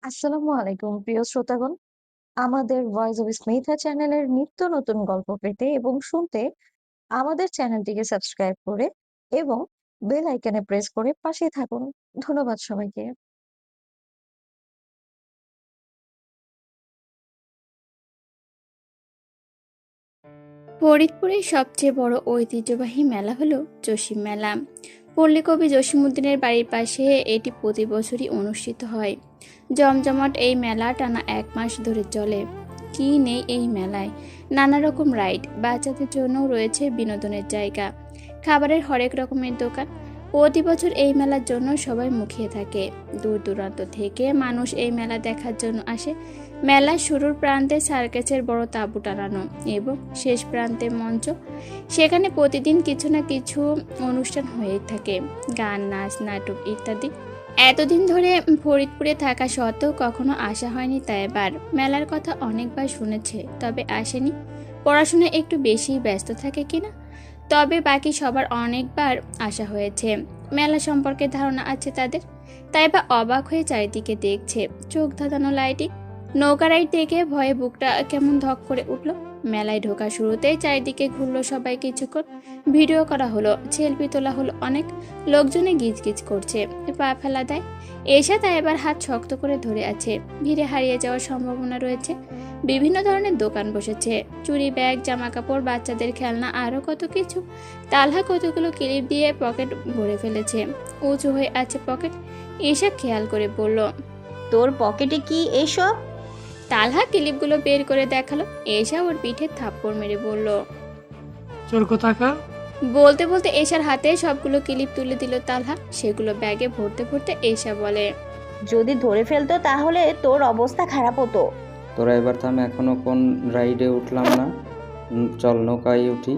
আসসালামু আলাইকুম প্রিয় শ্রোতাগণ। আমাদের ভয়েস অফ স্মিথা চ্যানেলের নিত্য নতুন গল্প পেতে এবং শুনতে আমাদের চ্যানেলটিকে সাবস্ক্রাইব করে এবং বেল আইকনে প্রেস করে পাশেই থাকুন। ধন্যবাদ সবাইকে। ফরিদপুরের সবচেয়ে বড় ঐতিহ্যবাহী মেলা হলো জসিম মেলা। পল্লী কবি জসিমউদ্দিনের বাড়ির পাশে এটি প্রতি বছরই অনুষ্ঠিত হয়। জমজমাট এই মেলা টানা 1 মাস ধরে চলে। কি নেই এই মেলায়? নানা রকম রাইড, বাচ্চাদের জন্যও রয়েছে বিনোদনের জায়গা, খাবারের হরেক রকমের দোকান। প্রতি বছর এই মেলার জন্য সবাই মুখিয়ে থাকে। দূর দূরান্ত থেকে মানুষ এই মেলা দেখার জন্য আসে। মেলার শুরুর প্রান্তে সার্কাসের বড় তাঁবু টানানো এবং শেষ প্রান্তে মঞ্চ। সেখানে প্রতিদিন কিছু না কিছু অনুষ্ঠান হয়ে থাকে, গান, নাচ, নাটক ইত্যাদি। এতদিন ধরে ফরিদপুরে থাকা সত্ত্বেও কখনো আসা হয়নি তাইবার। মেলার কথা অনেকবার শুনেছে, তবে আসেনি। পড়াশোনায় একটু বেশি ব্যস্ত থাকে কিনা। তবে বাকি সবার অনেকবার আসা হয়েছে, মেলা সম্পর্কে ধারণা আছে তাদের। তাইবা অবাক হয়ে চারিদিকে দেখছে, চোখ ধাঁধানো লাইটিং, নৌকা রাইড দেখে ভয়ে বুকটা কেমন ধক করে উঠল। মেলায় ঢোকা শুরুতেই চারিদিকে ঘুরলো সবাই কিছুক্ষণ। ভিডিও করা হলো, সেলফি তোলা হলো অনেক। লোকজনে গিজগিজ করছে, পা ফেলা দেয়। এসা তাই এবার হাত শক্ত করে ধরে আছে, ভিড়ে হারিয়ে যাওয়ার সম্ভাবনা রয়েছে। বিভিন্ন ধরনের দোকান বসেছে, চুড়ি, ব্যাগ, জামা কাপড়, বাচ্চাদের খেলনা, আরো কত কিছু। তালহা কতগুলো ক্লিপ দিয়ে পকেট ভরে ফেলেছে, উঁচু হয়ে আছে পকেট। এসা খেয়াল করে বলল, তোর পকেটে কি এসব? তালহা ক্লিপগুলো বের করে দেখালো। এসা ওর পিঠে থাপ্পড় মেরে বলল। চোর কোথাকার! বলতে বলতে এশার হাতে সবগুলো ক্লিপ তুলে দিল তালহা। সেগুলো ব্যাগে ভরতে ভরতে এশা বলে, যদি ধরে ফেলতো তাহলে তোর অবস্থা খারাপ হতো। তোরা এবার থাম, এখনো কোন রাইডে উঠলাম না। চল নৌকায় উঠি।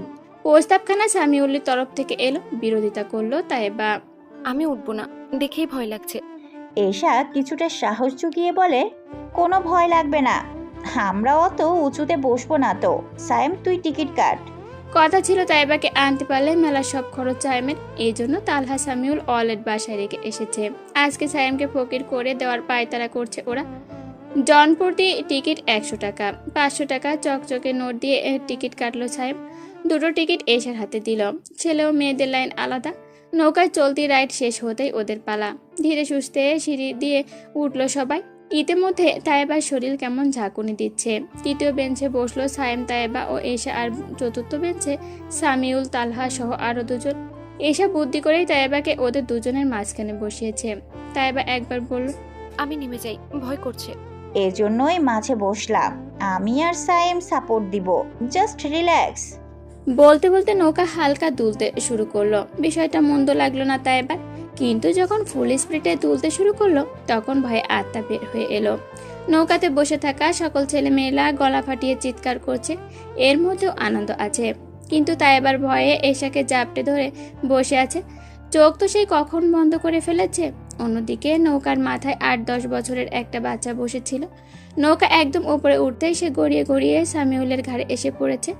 প্রস্তাবখানা সামিউল্লির তরফ থেকে এলো। বিরোধিতা করলো তাইবা। আমি উঠবো না, দেখেই ভয় লাগছে। এসা কিছুটা সাহস জুগিয়ে বলে, কোনো ভয় লাগবে না, আমরা অত উঁচুতে বসবো না তো। সাইম, তুই টিকিট কাট। কথা ছিল তাইবাকে আনতে পারলে মেলার সব খরচ সায়েমের। এই জন্য তালহা সামিউল ওয়ালেট বাসায় রেখে এসেছে। আজকে সায়েমকে ফকির করে দেওয়ার পায়তারা করছে ওরা। জনপ্রতি টিকিট 100 টাকা। 500 টাকা চকচকে নোট দিয়ে টিকিট কাটলো সাহেব। দুটো টিকিট এশার হাতে দিল। ছেলে ও মেয়েদের লাইন আলাদা। নৌকায় চলতি রাইড শেষ হতেই ওদের পালা। ধীরে সুস্থে সিঁড়ি দিয়ে উঠলো সবাই। ইতিমধ্যে তায়েবার শরীর কেমন ঝাঁকুনি দিচ্ছে। তৃতীয় বেঞ্চে বসলো সায়েম, তায়েবা ও এশা। আর চতুর্থ বেঞ্চে সামিউল, তালহা সহ আরো দুজন। এশা বুদ্ধি করেই তায়েবাকে ওদের দুজনের মাঝখানে বসিয়েছে। তায়েবা একবার বলল, আমি নেমে যাই, ভয় করছে। এজন্যই মাঝে বসলাম, আমি আর সাইম সাপোর্ট দিব। Just relax. বলতে বলতে নৌকা হালকা দুলতে শুরু করলো। বিষয়টা মন্দ লাগলো না তাই এবার, কিন্তু যখন ফুল স্পিডে দুলতে শুরু করলো তখন ভয়ে আত্মা বের হয়ে এলো। নৌকাতে বসে থাকা সকল ছেলে মেয়েরা গলা ফাটিয়ে চিৎকার করছে। এর মধ্যেও আনন্দ আছে, কিন্তু তাই এবার ভয়ে এশাকে জাপটে ধরে বসে আছে। চোখ তো সেই কখন বন্ধ করে ফেলেছে। অন্যদিকে নৌকার মাথায় 8-10 বছরের একটা বাচ্চা বসেছিল। নৌকা একদম উপরে উঠতেই সে গড়িয়ে গড়িয়ে সামিউলের ঘাড়ে এসে পড়েছে।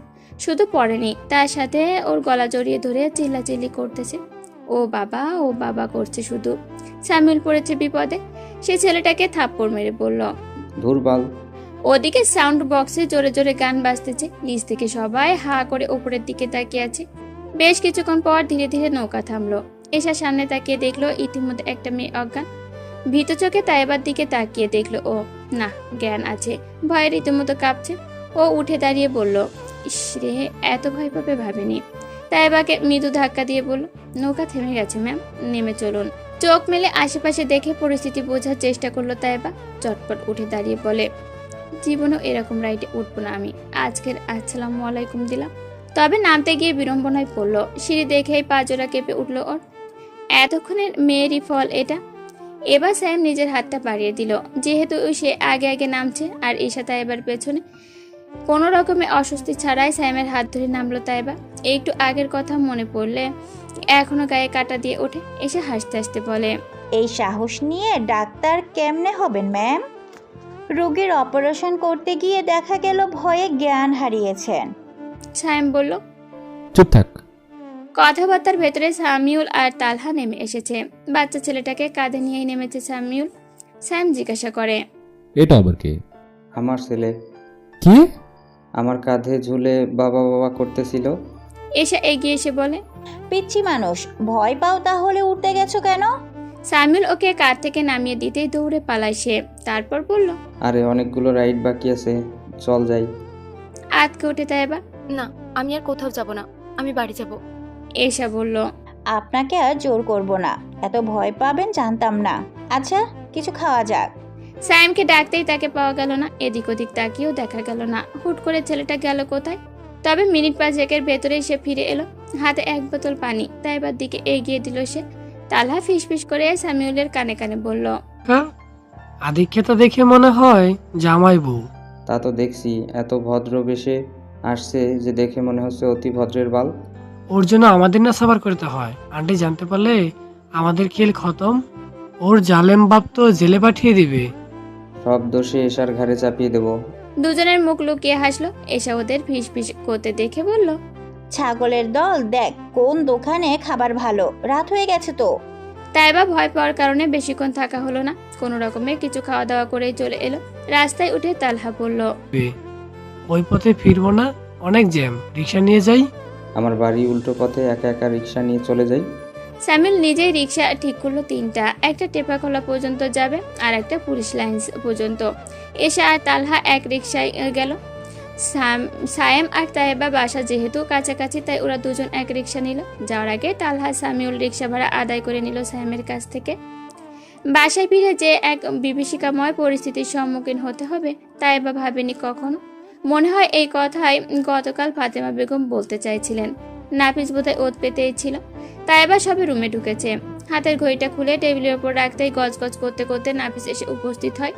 শুধু পড়েনি, তার সাথে ওর গলা জড়িয়ে ধরে চিল্লাচিল্লি করতেছে। ও বাবা করছে শুধু। সামিউল পড়েছে বিপদে। সে ছেলেটাকে থাপ্পড় মেরে বলল। দুর্বল। ওদিকে সাউন্ড বক্সে জোরে জোরে গান বাজতেছে। নিচ থেকে সবাই হা করে উপরের দিকে তাকিয়ে আছে। বেশ কিছুক্ষণ পর ধীরে ধীরে নৌকা থামলো। এসা সামনে তাকিয়ে দেখলো ইতিমধ্যে একটা মেয়ে অজ্ঞান। ভীত চোখে তাইবার দিকে তাকিয়ে দেখলো ও না, জ্ঞান আছে। ভয়ে রীতিমতো কাঁপছে। ও উঠে দাঁড়িয়ে বলল, ইসরে, এত ভয় পাবে ভাবিনি। তাইবাকে মৃদু ধাক্কা দিয়ে বলল, নৌকা থেমে গেছে ম্যাম, নেমে চলুন। চোখ মেলে আশেপাশে দেখে পরিস্থিতি বোঝার চেষ্টা করলো তাইবা। চটপট উঠে দাঁড়িয়ে বলে, জীবনও এরকম রাইডে উঠবো না আমি। আজকের আসসালামু আলাইকুম দিলাম। তবে নামতে গিয়ে বিড়ম্বনায় পড়লো। সিঁড়ি দেখেই পা জোড়া কেঁপে উঠলো ওর। এতক্ষণের মেয়েরই ফল এটা। এবার স্যাম নিজের হাতটা বাড়িয়ে দিল, যেহেতু সে আগে আগে নামছে আর ঈশা তাইবার পেছনে। কোনো রকমে অস্বস্তি ছাড়াই স্যামের হাত ধরে নামলো তাইবা। একটু আগের কথা মনে পড়লে এখনো গায়ে কাটা দিয়ে ওঠে। এসে হাসতে হাসতে বলে, এই সাহস নিয়ে ডাক্তার কেমনে হবেন ম্যাম? রোগীর অপারেশন করতে গিয়ে দেখা গেল ভয়ে জ্ঞান হারিয়েছেন। স্যাম বলল। চুপ থাক। কথাবার্তার ভেতরে সামিউল আর তালহা নেমে এসেছে। বাচ্চা ছেলেটাকে কাঁধে নিয়েই নেমেছে সামিউল। স্যাম জিজ্ঞাসা করে, এটা আবার কে? আমার ছেলে কি? আমার কাঁধে ঝুলে বাবা বাবা করতেছিল। এশা এগিয়ে এসে বলে। পিচ্ছি মানুষ, ভয় পাও তাহলে উঠতে গেছো কেন? সামিউল ওকে কার থেকে নামিয়ে দিতেই দৌড়ে পালায় সে। তারপর বলল। আরে অনেকগুলো রাইড বাকি আছে, চল যাই। আতকে ওঠে তাইবা। না, আমি আর কোথাও যাব না, আমি বাড়ি যাব। এশা বলল। আপনাকে আর জোর করব না, এত ভয় পাবেন জানতাম না। আচ্ছা, কিছু খাওয়া যাক। সায়েমকে ডাকতেই তাকে পাওয়া গেল না, এদিক ওদিক তাকিয়েও দেখা গেল না। হুট করে ছেলেটা গেল কোথায়? তবে মিনিট 5 ভেতরেই সে ফিরে এলো, হাতে এক বোতল পানি তাইবার দিকে এগিয়ে দিল সে। তালহা ফিসফিস করে সামিউলের কানে কানে বলল। আদিক্ষেতা দেখে মনে হয় জামাই বউ। তা তো দেখছি, এত ভদ্র বেশে আসছে যে দেখে মনে হচ্ছে অতি ভদ্রের বাল। ওর জন্য আমাদের না সাবার করতে হয়। আন্টি জানতে পারলে আমাদের খেল খতম। ওর জালেম বাপ তো জেলে পাঠিয়ে দিবে। সব দোষে এশার ঘাড়ে চাপিয়ে দেব। দুজনের মুখ লুকিয়ে হাসলো। এসা ওদের ফিসফিস করতে দেখে বলল। ছাগলের দল, দেখ কোন দোকানে খাবার ভালো, রাত হয়ে গেছে তো। তাইবা ভয় পাওয়ার কারণে বেশিক্ষণ থাকা হলো না, কোনো রকমে কিছু খাওয়া দাওয়া করেই চলে এলো। রাস্তায় উঠে তালহা বলল। ওই পথে ফিরবো না, অনেক জ্যাম, রিক্সা নিয়ে যাই। আমার বাড়ি উল্টো পথে, একা একা রিক্সা নিয়ে চলে যাই। সামিল নিজেই রিক্সা ঠিক করলো 3টা, একটা টেপাখোলা পর্যন্ত যাবে আর একটা পুলিশ লাইন্স পর্যন্ত। এসা আর তালহা এক রিক্সায় গেল। সায়েম আর তাইবা বাসা যেহেতু কাছাকাছি, তাই ওরা দুজন এক রিক্সা নিল। যাওয়ার আগে তালহা সামিউল রিক্সা ভাড়া আদায় করে নিল সায়েমের কাছ থেকে। বাসায় ফিরে যে এক বিভীষিকাময় পরিস্থিতির সম্মুখীন হতে হবে তাইবা ভাবেনি কখনো। মনে হয় এই কথাই গতকাল ফাতেমা বেগম বলতে চাইছিলেন। নাফিস বোধহয় ওত পেতেই ছিল। তাইবা সবে রুমে ঢুকেছে, হাতের ঘড়িটা খুলে টেবিলের ওপর রাখতেই গজগজ করতে করতে নাফিস এসে উপস্থিত হয়।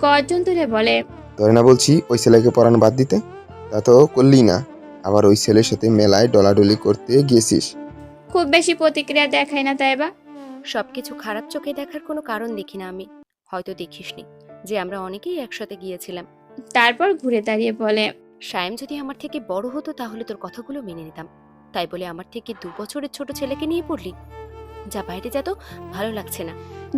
গর্জন তুলে বলে। তোরে না বলছি ওই ছেলেকে পড়ানো বাদ দিতে, তা তো করলি না, আবার ওই ছেলের সাথে মেলায় ডলাডলি করতে গিয়েছিস। খুব বেশি প্রতিক্রিয়া দেখায় না তাইবা। সবকিছু খারাপ চোখে দেখার কোনো কারণ দেখি না আমি। হয়তো দেখিসনি যে আমরা অনেকেই একসাথে গিয়েছিলাম। তারপর ঘুরে দাঁড়িয়ে বলে। সায়েম যদি আমার থেকে বড় হতো তাহলে তোর কথাগুলো মেনে নিতাম, তাই বলে আমার থেকে 2 বছরের ছোট ছেলেকে নিয়ে পড়লি। যা বাইরে যা, তো ভালো লাগছে না।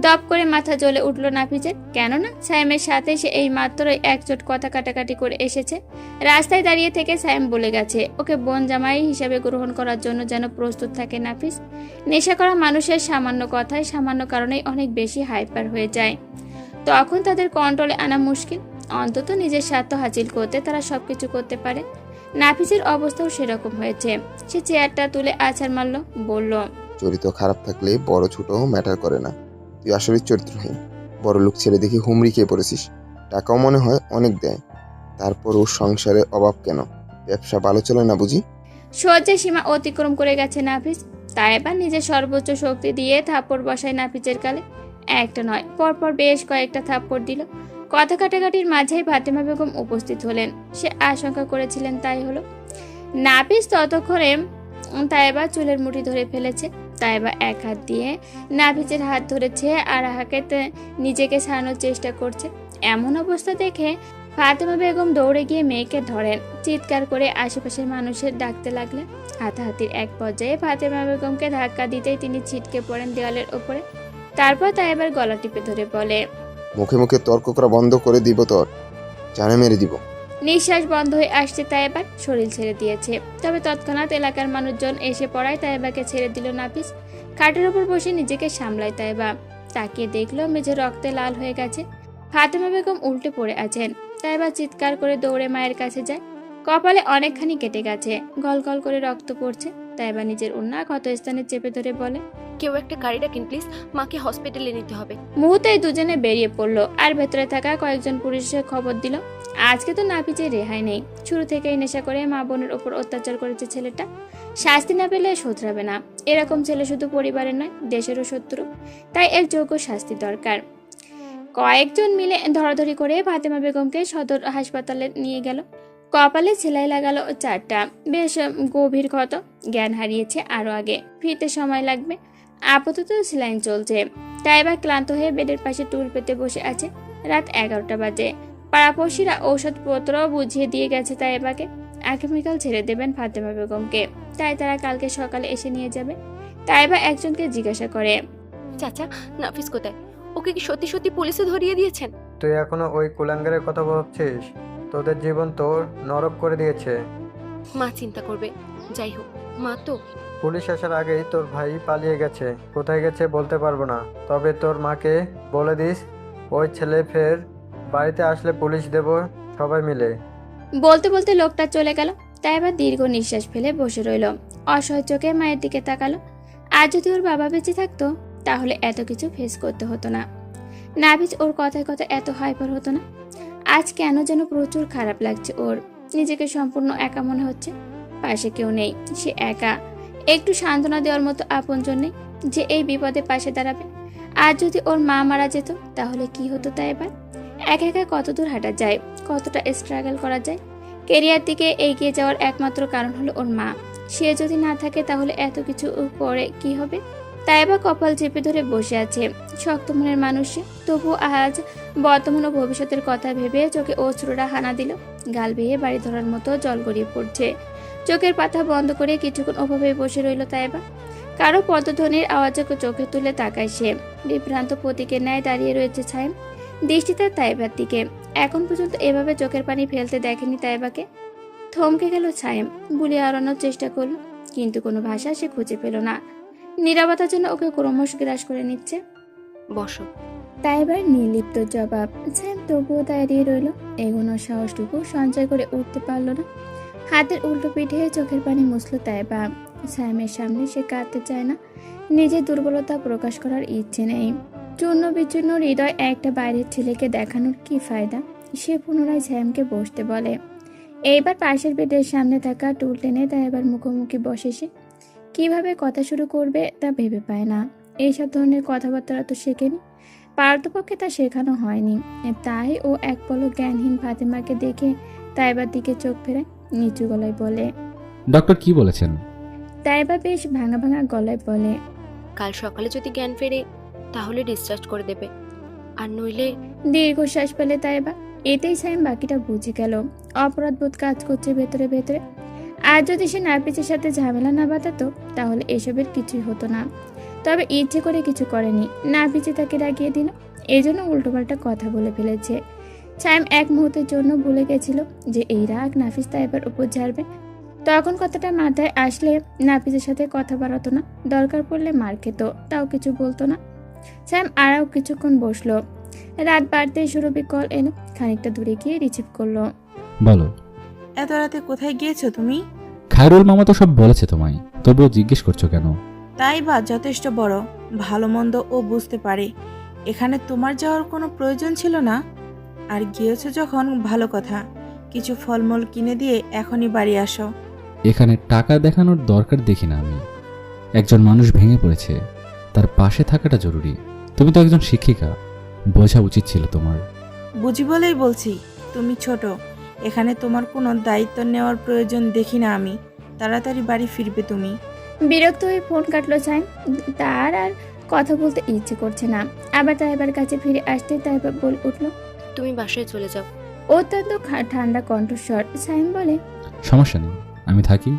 দপ করে মাথা জ্বলে উঠল নাফিজের। কেননা সায়েমের সাথে সে এই মাত্রই একজোট কথা কাটাকাটি করে এসেছে। রাস্তায় দাঁড়িয়ে থেকে সায়েম বলে গেছে ওকে বোন জামাই হিসাবে গ্রহণ করার জন্য যেন প্রস্তুত থাকে নাফিস। নেশা করা মানুষের সামান্য কথায় সামান্য কারণেই অনেক বেশি হাইপার হয়ে যায়, তখন তাদের কন্ট্রোলে আনা মুশকিল। অন্তত নিজের স্বার্থ হাসিল করতে তারা সবকিছু করতে পারে। নাফিসের অবস্থাও সেরকম হয়েছে। সে চেয়ারটা তুলে আছাড় মারল, বলল। চরিত্র খারাপ থাকলে বড় ছোট ম্যাটার করে না, তুই আসলে চরিত্রহীন। বড় লোক ছেলে দেখে হুমড়ি খেয়ে পড়েছিস। টাকাও মনে হয় অনেক দেয়, তারপর ওর সংসারে অভাব কেন? ব্যবসা ভালো চলে না বুঝি? সহ্যের সীমা অতিক্রম করে গেছে নাফিস। তাই এবার নিজের সর্বোচ্চ শক্তি দিয়ে থাপ্পড় বসায় নাফিসের গালে। একটা নয়, পরপর বেশ কয়েকটা থাপ্পড় দিল। কথা কাটাকাটির মাঝেই ফাতেমা বেগম উপস্থিত হলেন। সে আশঙ্কা করেছিলেন তাই হলো। নাফিস ততক্ষণে তাইবা চুলের মুঠি ধরে ফেলেছে। তাইবা এক হাত দিয়ে নাফিসের হাত ধরেছে আর হাতে নিজেকে ছাড়ানোর চেষ্টা করছে। এমন অবস্থা দেখে ফাতেমা বেগম দৌড়ে গিয়ে মেয়েকে ধরেন, চিৎকার করে আশেপাশের মানুষের ডাকতে লাগলেন। হাতাহাতির এক পর্যায়ে ফাতেমা বেগমকে ধাক্কা দিতেই তিনি ছিটকে পড়েন দেওয়ালের ওপরে। তারপর তাইবার গলা টিপে ধরে বলে। মুখে মুখে তর্ক করা বন্ধ করে দিব, তোর জানে মেরে দিব। নিঃশ্বাস বন্ধ হয়ে আসছে তাইবার, শরীর ছেড়ে দিয়েছে। তবে তৎক্ষণাৎ এলাকার মানুষজন এসে পড়ায় তাইবাকে ছেড়ে দিল নাফিস। খাটের ওপর বসে নিজেকে সামলায় তাইবা। তাকিয়ে দেখলো মেঝে রক্তে লাল হয়ে গেছে। ফাতেমা বেগম উল্টে পড়ে আছেন। তাইবা চিৎকার করে দৌড়ে মায়ের কাছে যায়। কপালে অনেকখানি কেটে গেছে, গল গল করে রক্ত পড়ছে। তাইবা নিজের ওন্না ক্ষত স্থানে চেপে ধরে বলে। কেউ একটা গাড়ি ডাকেন প্লিজ, মাকে হসপিটালে নিতে হবে। মুহূর্তেই দুজনে বেরিয়ে পড়লো আর ভেতরে থাকা কয়েকজন পুলিশের খবর দিল। আজকে তো নাফিজের রেহাই নেই। শুরু থেকেই নেশা করে মা বোনের ওপর অত্যাচার করেছে ছেলেটা। শাস্তি না পেলে শোধরাবে না। এরকম ছেলে শুধু পরিবারের নয়, দেশেরও শত্রু। তাই এর যোগ্য শাস্তি দরকার। কয়েকজন মিলে ধরাধরি করে ফাতেমা বেগমকে সদর হাসপাতালে নিয়ে গেল। কপালে সেলাই লাগালো 4টা, বেশ গভীর ক্ষত। জ্ঞান হারিয়েছে আরো আগে, ফিরতে সময় লাগবে। আপাতত সেলাইন চলছে। তাইবা ক্লান্ত হয়ে বেডের পাশে টুল পেতে বসে আছে। রাত 11টা বাজে। পাড়াপড়শিরা ঔষধপত্র বুঝিয়ে দিয়ে গেছে তাইবাকে। আগামীকাল ছেড়ে দেবেন ফাতেমা বেগমকে, তাই তারা কালকে সকালে এসে নিয়ে যাবে। তাইবা একজনকে জিজ্ঞাসা করে। চাচা, নাফিস কোথায়? ওকে কি সত্যি সত্যি পুলিশে ধরিয়ে দিয়েছেন? তুই এখনো ওই কুলাঙ্গারের কথা ভাবছিস? তোদের জীবন তো নরক করে দিয়েছে। মা চিন্তা করবে। যাই হোক, মা তো পুলিশ আসার আগেই তোর ভাই পালিয়ে গেছে। কোথায় গেছে বলতে পারবো না, তবে তোর মাকে বলে দিস ওই ছেলে ফের বাড়িতে আসলে পুলিশ দেব সবাই মিলে। বলতে বলতে লোকটা চলে গেল। তাই এবার দীর্ঘ নিঃশ্বাস ফেলে বসে রইল, অসহায় চোখে মায়ের দিকে তাকালো। আর যদি ওর বাবা বেঁচে থাকতো তাহলে এত কিছু ফেস করতে হতো না। নাভিজ ওর কথায় কথায় এত হাইপার হতো না। আজ কেন যেন প্রচুর খারাপ লাগছে ওর, নিজেকে সম্পূর্ণ একা মনে হচ্ছে। পাশে কেউ নেই, সে একা। একটু সান্ত্বনা দেওয়ার মতো আপনজন নেই যে এই বিপদে পাশে দাঁড়াবে। আর যদি ওর মা মারা যেত তাহলে কি হতো? তাই এবার একা একা কত দূর হাঁটা যায়, কতটা স্ট্রাগল করা যায়। কেরিয়ার দিকে এগিয়ে যাওয়ার একমাত্র কারণ হলো ওর মা। সে যদি না থাকে তাহলে এত কিছু পরে কি হবে? তাই এবার কপাল চেপে ধরে বসে আছে শক্ত মনের মানুষ সে। তবু আজ বর্তমান ও ভবিষ্যতের কথা ভেবে চোখে অশ্রুরা হানা দিল। গাল বেয়ে বাড়ি ধরার মতো জল গড়িয়ে পড়ছে। চোখের পাতা বন্ধ করে কিছুক্ষণ ওভাবে বসে রইল। তাই এবার কারো পদধ্বনির আওয়াজে চোখে তুলে তাকায় সে। বিভ্রান্ত প্রতীকের ন্যায় দাঁড়িয়ে রয়েছে ছায়েম, দৃষ্টি তার তাইবার দিকে। এখন পর্যন্ত এভাবে চোখের পানি ফেলতে দেখেনি তাইবাকে। থমকে গেল ছায়েম, বুলি আড়ানোর চেষ্টা করল, কিন্তু কোনো ভাষা সে খুঁজে পেল না। নীরবতার জন্য ওকে ক্রমশ গ্রাস করে নিচ্ছে। বসো। তাইবার নির্লিপ্ত জবাব। ছায়েম তবুও দাঁড়িয়ে রইল, এগোনোর সাহসটুকু সঞ্চয় করে উঠতে পারল না। হাতের উল্টো পিঠে চোখের পানি মুছল তাইবা। ছায়েমের সামনে সে কাঁদতে চায় না, নিজের দুর্বলতা প্রকাশ করার ইচ্ছে নেই। চূর্ণ বিচূর্ণ হৃদয় একটা বাইরের ছেলেকে দেখানোর কি ফায়দা? সে পুনরায় ছায়েমকে বসতে বলে। এইবার পাশের বেডের সামনে থাকা টুল টেনে তাইবার মুখোমুখি বসে সে। কিভাবে কথা শুরু করবে তা ভেবে পায় না। এইসব ধরনের কথাবার্তা তো শেখেনি, পারতপক্ষে তা শেখানো হয়নি। তাই ও এক পলক জ্ঞানহীন ফাতেমাকে দেখে তাইবার দিকে চোখ ফেরায়, নিচু গলায় বলে। ডক্টর কি বলেছেন? তাইবা বেশ ভাঙা ভাঙা গলায় বলে, কাল সকালে যদি জ্ঞান ফেরে তাহলে ডিসচার্জ করে দেবে, আর নইলে। দীর্ঘশ্বাস পেলে তাইবা। এতেই ছায়েম বাকিটা বুঝে গেল। অপরাধবোধ কাজ করছে ভেতরে ভেতরে। আর যদি সে নাপিতের সাথে ঝামেলা না বাঁধাতো তাহলে এসবের কিছুই হতো না। তবে ইচ্ছে করে কিছু করেনি, নাপিতে তাকে রাগিয়ে দিল, এই জন্য উল্টোপাল্টা কথা বলে ফেলেছে। ছায়েম এক মুহূর্তের জন্য ভুলে গেছিল যে এই রাগ নাফিস তাইবার উপর ঝাড়বে। তখন কথাটা মাথায় আসলে নাপিতের সাথে কথা বাড়াতো না, দরকার পড়লে মার খেত, তাও কিছু বলতো না। ছায়েম আরও কিছুক্ষণ বসলো। রাত বাড়তেই সুরভি কল এলো, খানিকটা দূরে গিয়ে রিসিভ করলো। বলো। এত রাতে কোথায় গিয়েছো তুমি? খায়রুল মামা তো সব বলেছে তোমায়, তবুও জিজ্ঞেস করছো কেন? তাই বা যথেষ্ট বড়, ভালো মন্দ ও বুঝতে পারে। এখানে তোমার যাওয়ার কোনো প্রয়োজন ছিল না, আর গিয়েছো যখন ভালো কথা। কিছু ফলমূল কিনে দিয়ে এখনই বাড়ি আসো। এখানে টাকা দেখানোর দরকার দেখি না আমি। একজন মানুষ ভেঙে পড়েছে, তার পাশে থাকাটা জরুরি। তুমি তো একজন শিক্ষিকা, বোঝা উচিত ছিল তোমার। বুঝি বলেই বলছি, তুমি ছোট, এখানে তোমার কোনো দায়িত্ব নেওয়ার প্রয়োজন দেখি না আমি। তাড়াতাড়ি বাড়ি ফিরবে তুমি। বিরক্ত হয়ে ফোন কাটলো ছায়েম। তার আর কথা বলতে ইচ্ছে করছে না। আবার তাইবার কাছে ফিরে আসতে তাইবা বল উঠল, তুমি বাসায় চলে যাও। অত্যন্ত ঠান্ডা কণ্ঠস্বর। ছায়েম বলে, সমস্যা নেই, আমি থাকি।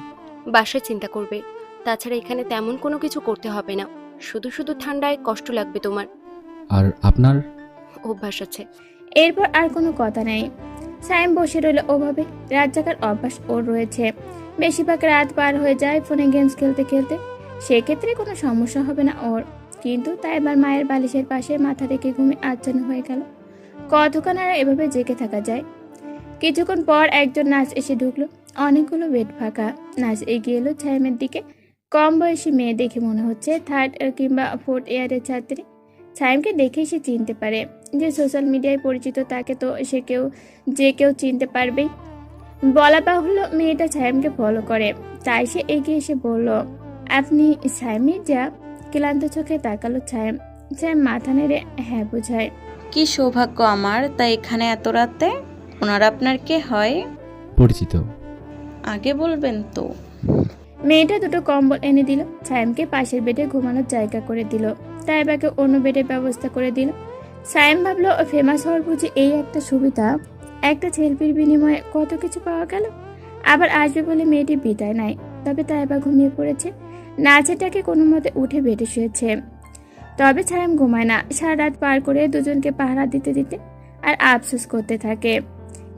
বাসায় চিন্তা করবে, তাছাড়া এখানে তেমন কোনো কিছু করতে হবে না। শুধু শুধু ঠান্ডায় কষ্ট লাগবে তোমার। আর আপনার? অভ্যাস আছে। এরপর আর কোনো কথা নেই। ছায়েম বসে রইল ওভাবে। রাত জাগার অভ্যাস ওর রয়েছে, বেশিরভাগ রাত পার হয়ে যায় ফোনে গেমস খেলতে খেলতে। সেক্ষেত্রে কোনো সমস্যা হবে না ওর। কিন্তু তাই এবার মায়ের বালিশের পাশে মাথা রেখে ঘুমে আচ্ছন্ন হয়ে গেল। কতক্ষণ আর এভাবে জেগে থাকা যায়? কিছুক্ষণ পর একজন নার্স এসে ঢুকলো। অনেকগুলো বেড ফাঁকা। নার্স এগিয়ে এলো ছায়েমের দিকে। কম বয়সী মেয়ে দেখে মনে হচ্ছে 3rd কিংবা 4th ইয়ারের ছাত্রী। ছায়েমকে দেখেই সে চিনতে পারে, যে সোশ্যাল মিডিয়ায় পরিচিত তাকে তো যে কেউ চিনতে পারবেই। বলা বাহুল্য মেয়েটা ছায়েমকে ফলো করে, তাই সে এগিয়ে এসে বলল, আপনি ছায়েম মির্জা? ক্লান্ত চোখে তাকালো ছায়েম। ছায়েম মাথা নেড়ে হ্যাঁ বোঝায়। কি সৌভাগ্য আমার, তাই এখানে এত রাতে। ওনারা আপনার কে হয়? পরিচিত। আগে বলবেন তো। মেয়েটা দুটো কম্বল এনে দিল, ছায়েমকে পাশের বেডে ঘুমানোর জায়গা করে দিল, তাইবাকে অন্য বেডের ব্যবস্থা করে দিল। ছায়েম ভাবলো ফেমাস হওয়ার বুঝি এই একটা সুবিধা, একটা সেলফির বিনিময়ে কত কিছু পাওয়া গেল। আবার আসবে বলে মেয়েটি বিদায় নাই। তবে তাইবা ঘুমিয়ে পড়েছে, নাচেটাকে কোনো মতে উঠে বেডে শুয়েছে। তবে ছায়েম ঘুমায় না, সারা রাত পার করে দুজনকে পাহারা দিতে দিতে। আর আফসোস করতে থাকে।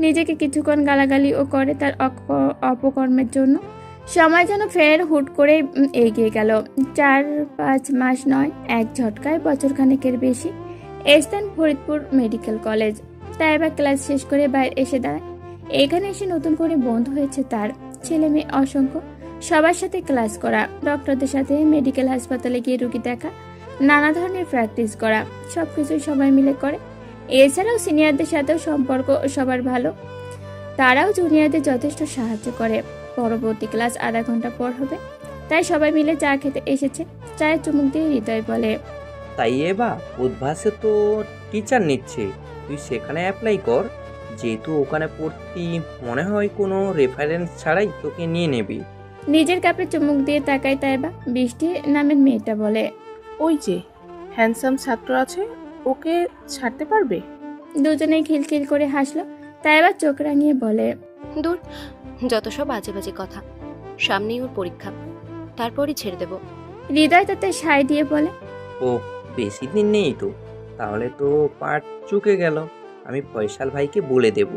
নিজেকে কিছুক্ষণ গালাগালিও করে তার অপকর্মের জন্য। সময় যেন ফের হুট করে এগিয়ে গেল। 4-5 মাস নয়, এক ঝটকায় বছরখানেকের বেশি। স্থান Faridpur medical college. Taiba class শেষ করে বাইরে এসে দাঁড়ায়। এখানে এসে নতুন করে বন্ধু হয়েছে তার, ছেলে মেয়ে অসংখ্য, সবার সাথে ক্লাস করা, ডক্টরদের সাথে মেডিকেল হাসপাতালে গিয়ে রুগী দেখা, নানা ধরনের প্র্যাকটিস করা, সবকিছু সবাই মিলে করে। এছাড়াও সিনিয়রদের সাথেও সম্পর্ক সবার ভালো, তারাও জুনিয়রদের যথেষ্ট সাহায্য করে। পরবর্তী ক্লাস আধা ঘন্টা পর হবে, তাই সবাই মিলে চা খেতে এসেছে। চায়ের চুমুক দিয়ে হৃদয় বলে, তাই এবার উদ্ভাসে তো টিচার নিচ্ছে, তুই সেখানে অ্যাপ্লাই কর। যেহেতু ওখানে পড়তি, মনে হয় কোনো রেফারেন্স ছাড়াই তোকে নিয়ে নেবে। নিজের কাপে চুমুক দিয়ে তাকায় তাইবা। বৃষ্টি নামের মেয়েটা বলে, ওই যে হ্যান্ডসাম ছাত্র আছে, ওকে ছাড়তে পারবে? দুজনেই খিলখিল করে হাসলো। তাইবা চোখ রাঙিয়ে বলে, দূর, যত সব বাজে বাজে কথা। সামনেই ওর পরীক্ষা, তারপরই ছেড়ে দেব। হৃদয় তাতে সাই দিয়ে বলে, ও বেশি দিন নেই তো, তাহলে তো পার্ট চুকে গেল। আমি ফয়সাল ভাইকে বলে দেব।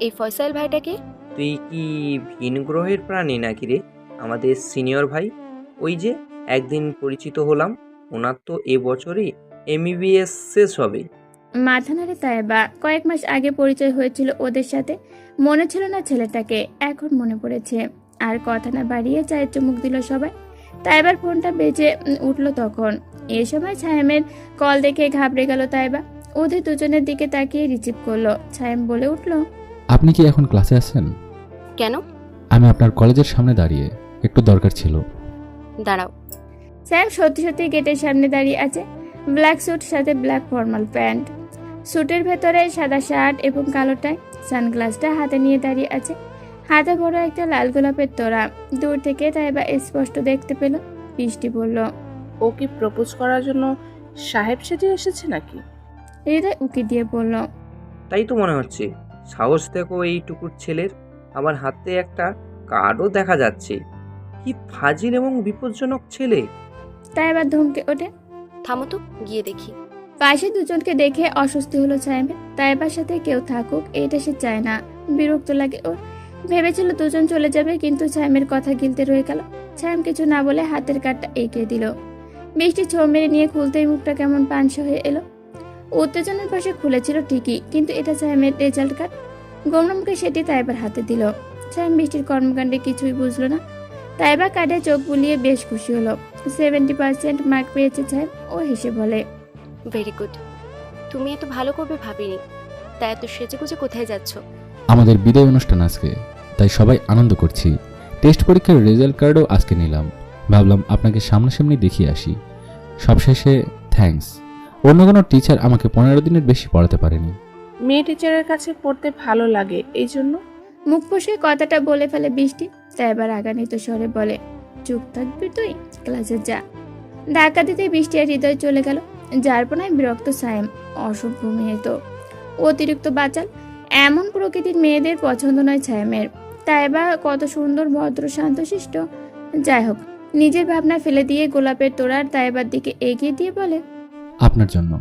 এই ফয়সাল ভাইটাকে? তুই কি ভিন গ্রহের প্রাণী নাকি রে? আমাদের সিনিয়র ভাই, ওই যে একদিন পরিচিত হলাম, ওনার তো এবছরই MBBS শেষ হবে। মাথা নাড়ে তাইবা। কয়েক মাস আগে পরিচয় হয়েছিল ওদের সাথে, মনে ছিল না ছেলেটাকে, এখন মনে পড়েছে। আর কথা না বাড়িয়ে চায়ের চুমুক দিল সবাই। তাইবার ফোনটা বেজে উঠল তখন। এ সময় ছায়েমের কল দেখে ঘাবড়ে গেল তাইবা। ওদের দুজনের দিকে তাকিয়ে রিসিভ করলো। ছায়েম বলে উঠল, আপনি কি এখন ক্লাসে আছেন? কেন? আমি আপনার কলেজের সামনে দাঁড়িয়ে, একটু দরকার ছিল। দাঁড়াও। স্যার সত্যি সত্যি গেটের সামনে দাঁড়িয়ে আছে। ব্ল্যাক স্যুট সাথে ব্ল্যাক ফর্মাল প্যান্ট, স্যুটের ভেতরে সাদা শার্ট এবং কালো টাই। সানগ্লাসটা হাতে নিয়ে দাঁড়িয়ে আছে। হাতে বড় একটা লাল গোলাপের তোড়া। দূর থেকে তাইবা স্পষ্ট দেখতে পেল। বৃষ্টি বলল, ও কি প্রপোজ করার জন্য সাহেব সেজে এসেছে নাকি? হৃদয় উকি দিয়ে বলল, তাই তো মনে হচ্ছে। সাহস দেখো এইটুকুর ছেলের, আবার হাতে একটা কার্ডও দেখা যাচ্ছে। কি ফাজিল এবং বিপজ্জনক ছেলে। তাইবা ধমকে ওঠে। থামো তো, গিয়ে দেখি। পাশে দুজনকে দেখে অস্বস্তি হলো ছায়েমের। তাইবার সাথে কেউ থাকুক এটা সে চায় না, বিরক্ত লাগে ওর। ভেবেছিল দুজন চলে যাবে, কিন্তু ছায়েমের কথা গিলতে রয়ে গেল। ছায়েম কিছু না বলে হাতের কার্ডটা এগিয়ে দিল। বৃষ্টি ছো মেরে নিয়ে খুলতেই মুখটা কেমন পানসা হয়ে এলো। উত্তেজনার পাশে খুলেছিল ঠিকই, কিন্তু এটা ছায়েমের রেজাল্ট কার্ড। গোমরামকে সেটি তাইবার হাতে দিল। ছায়েম বৃষ্টির কর্মকাণ্ডে কিছুই বুঝলো না। তাইবা কার্ডে চোখ বুলিয়ে বেশ খুশি হলো। 70% মার্ক পেয়েছে ছায়েম। ও হেসে বলে, ভেরি গুড। তুমি এত ভালো করবে ভাবিনি। তাই এত সেজেগুজে কোথায় যাচ্ছ? আমাদের বিদায় অনুষ্ঠান আজকে, তাই সবাই আনন্দ করছি। টেস্ট পরীক্ষার রেজাল্ট কার্ডও আজকে নিলাম, ভাবলাম আপনাকে সামনাসামনি দেখিয়ে আসি। সবশেষে থ্যাঙ্কস, অন্য কোনো টিচার আমাকে 15 দিনের বেশি পড়াতে পারেনি। মেয়ে টিচারের কাছে পড়তে ভালো লাগে, এই জন্য। মুখ ফসকে কথাটা বলে ফেলে বৃষ্টি। তাই এবার রাগান্বিত স্বরে বলে, চুপ থাকবি তুই, ক্লাসে যা। ধাক্কা দিতে বৃষ্টি আর হৃদয় চলে গেল। যারপনায় বিরক্ত সায়েম। অসভ্য মেয়ে তো, অতিরিক্ত বাচাল। এমন প্রকৃতির মেয়েদের পছন্দ নয় ছায়েমের। তাই বা কত সুন্দর, ভদ্র, শান্তশিষ্ট। যাই হোক, নিজের ভাবনা ফেলে দিয়ে গোলাপের তোড়ার তাইবার দিকে এগিয়ে দিয়ে বলে, আপনার জন্য।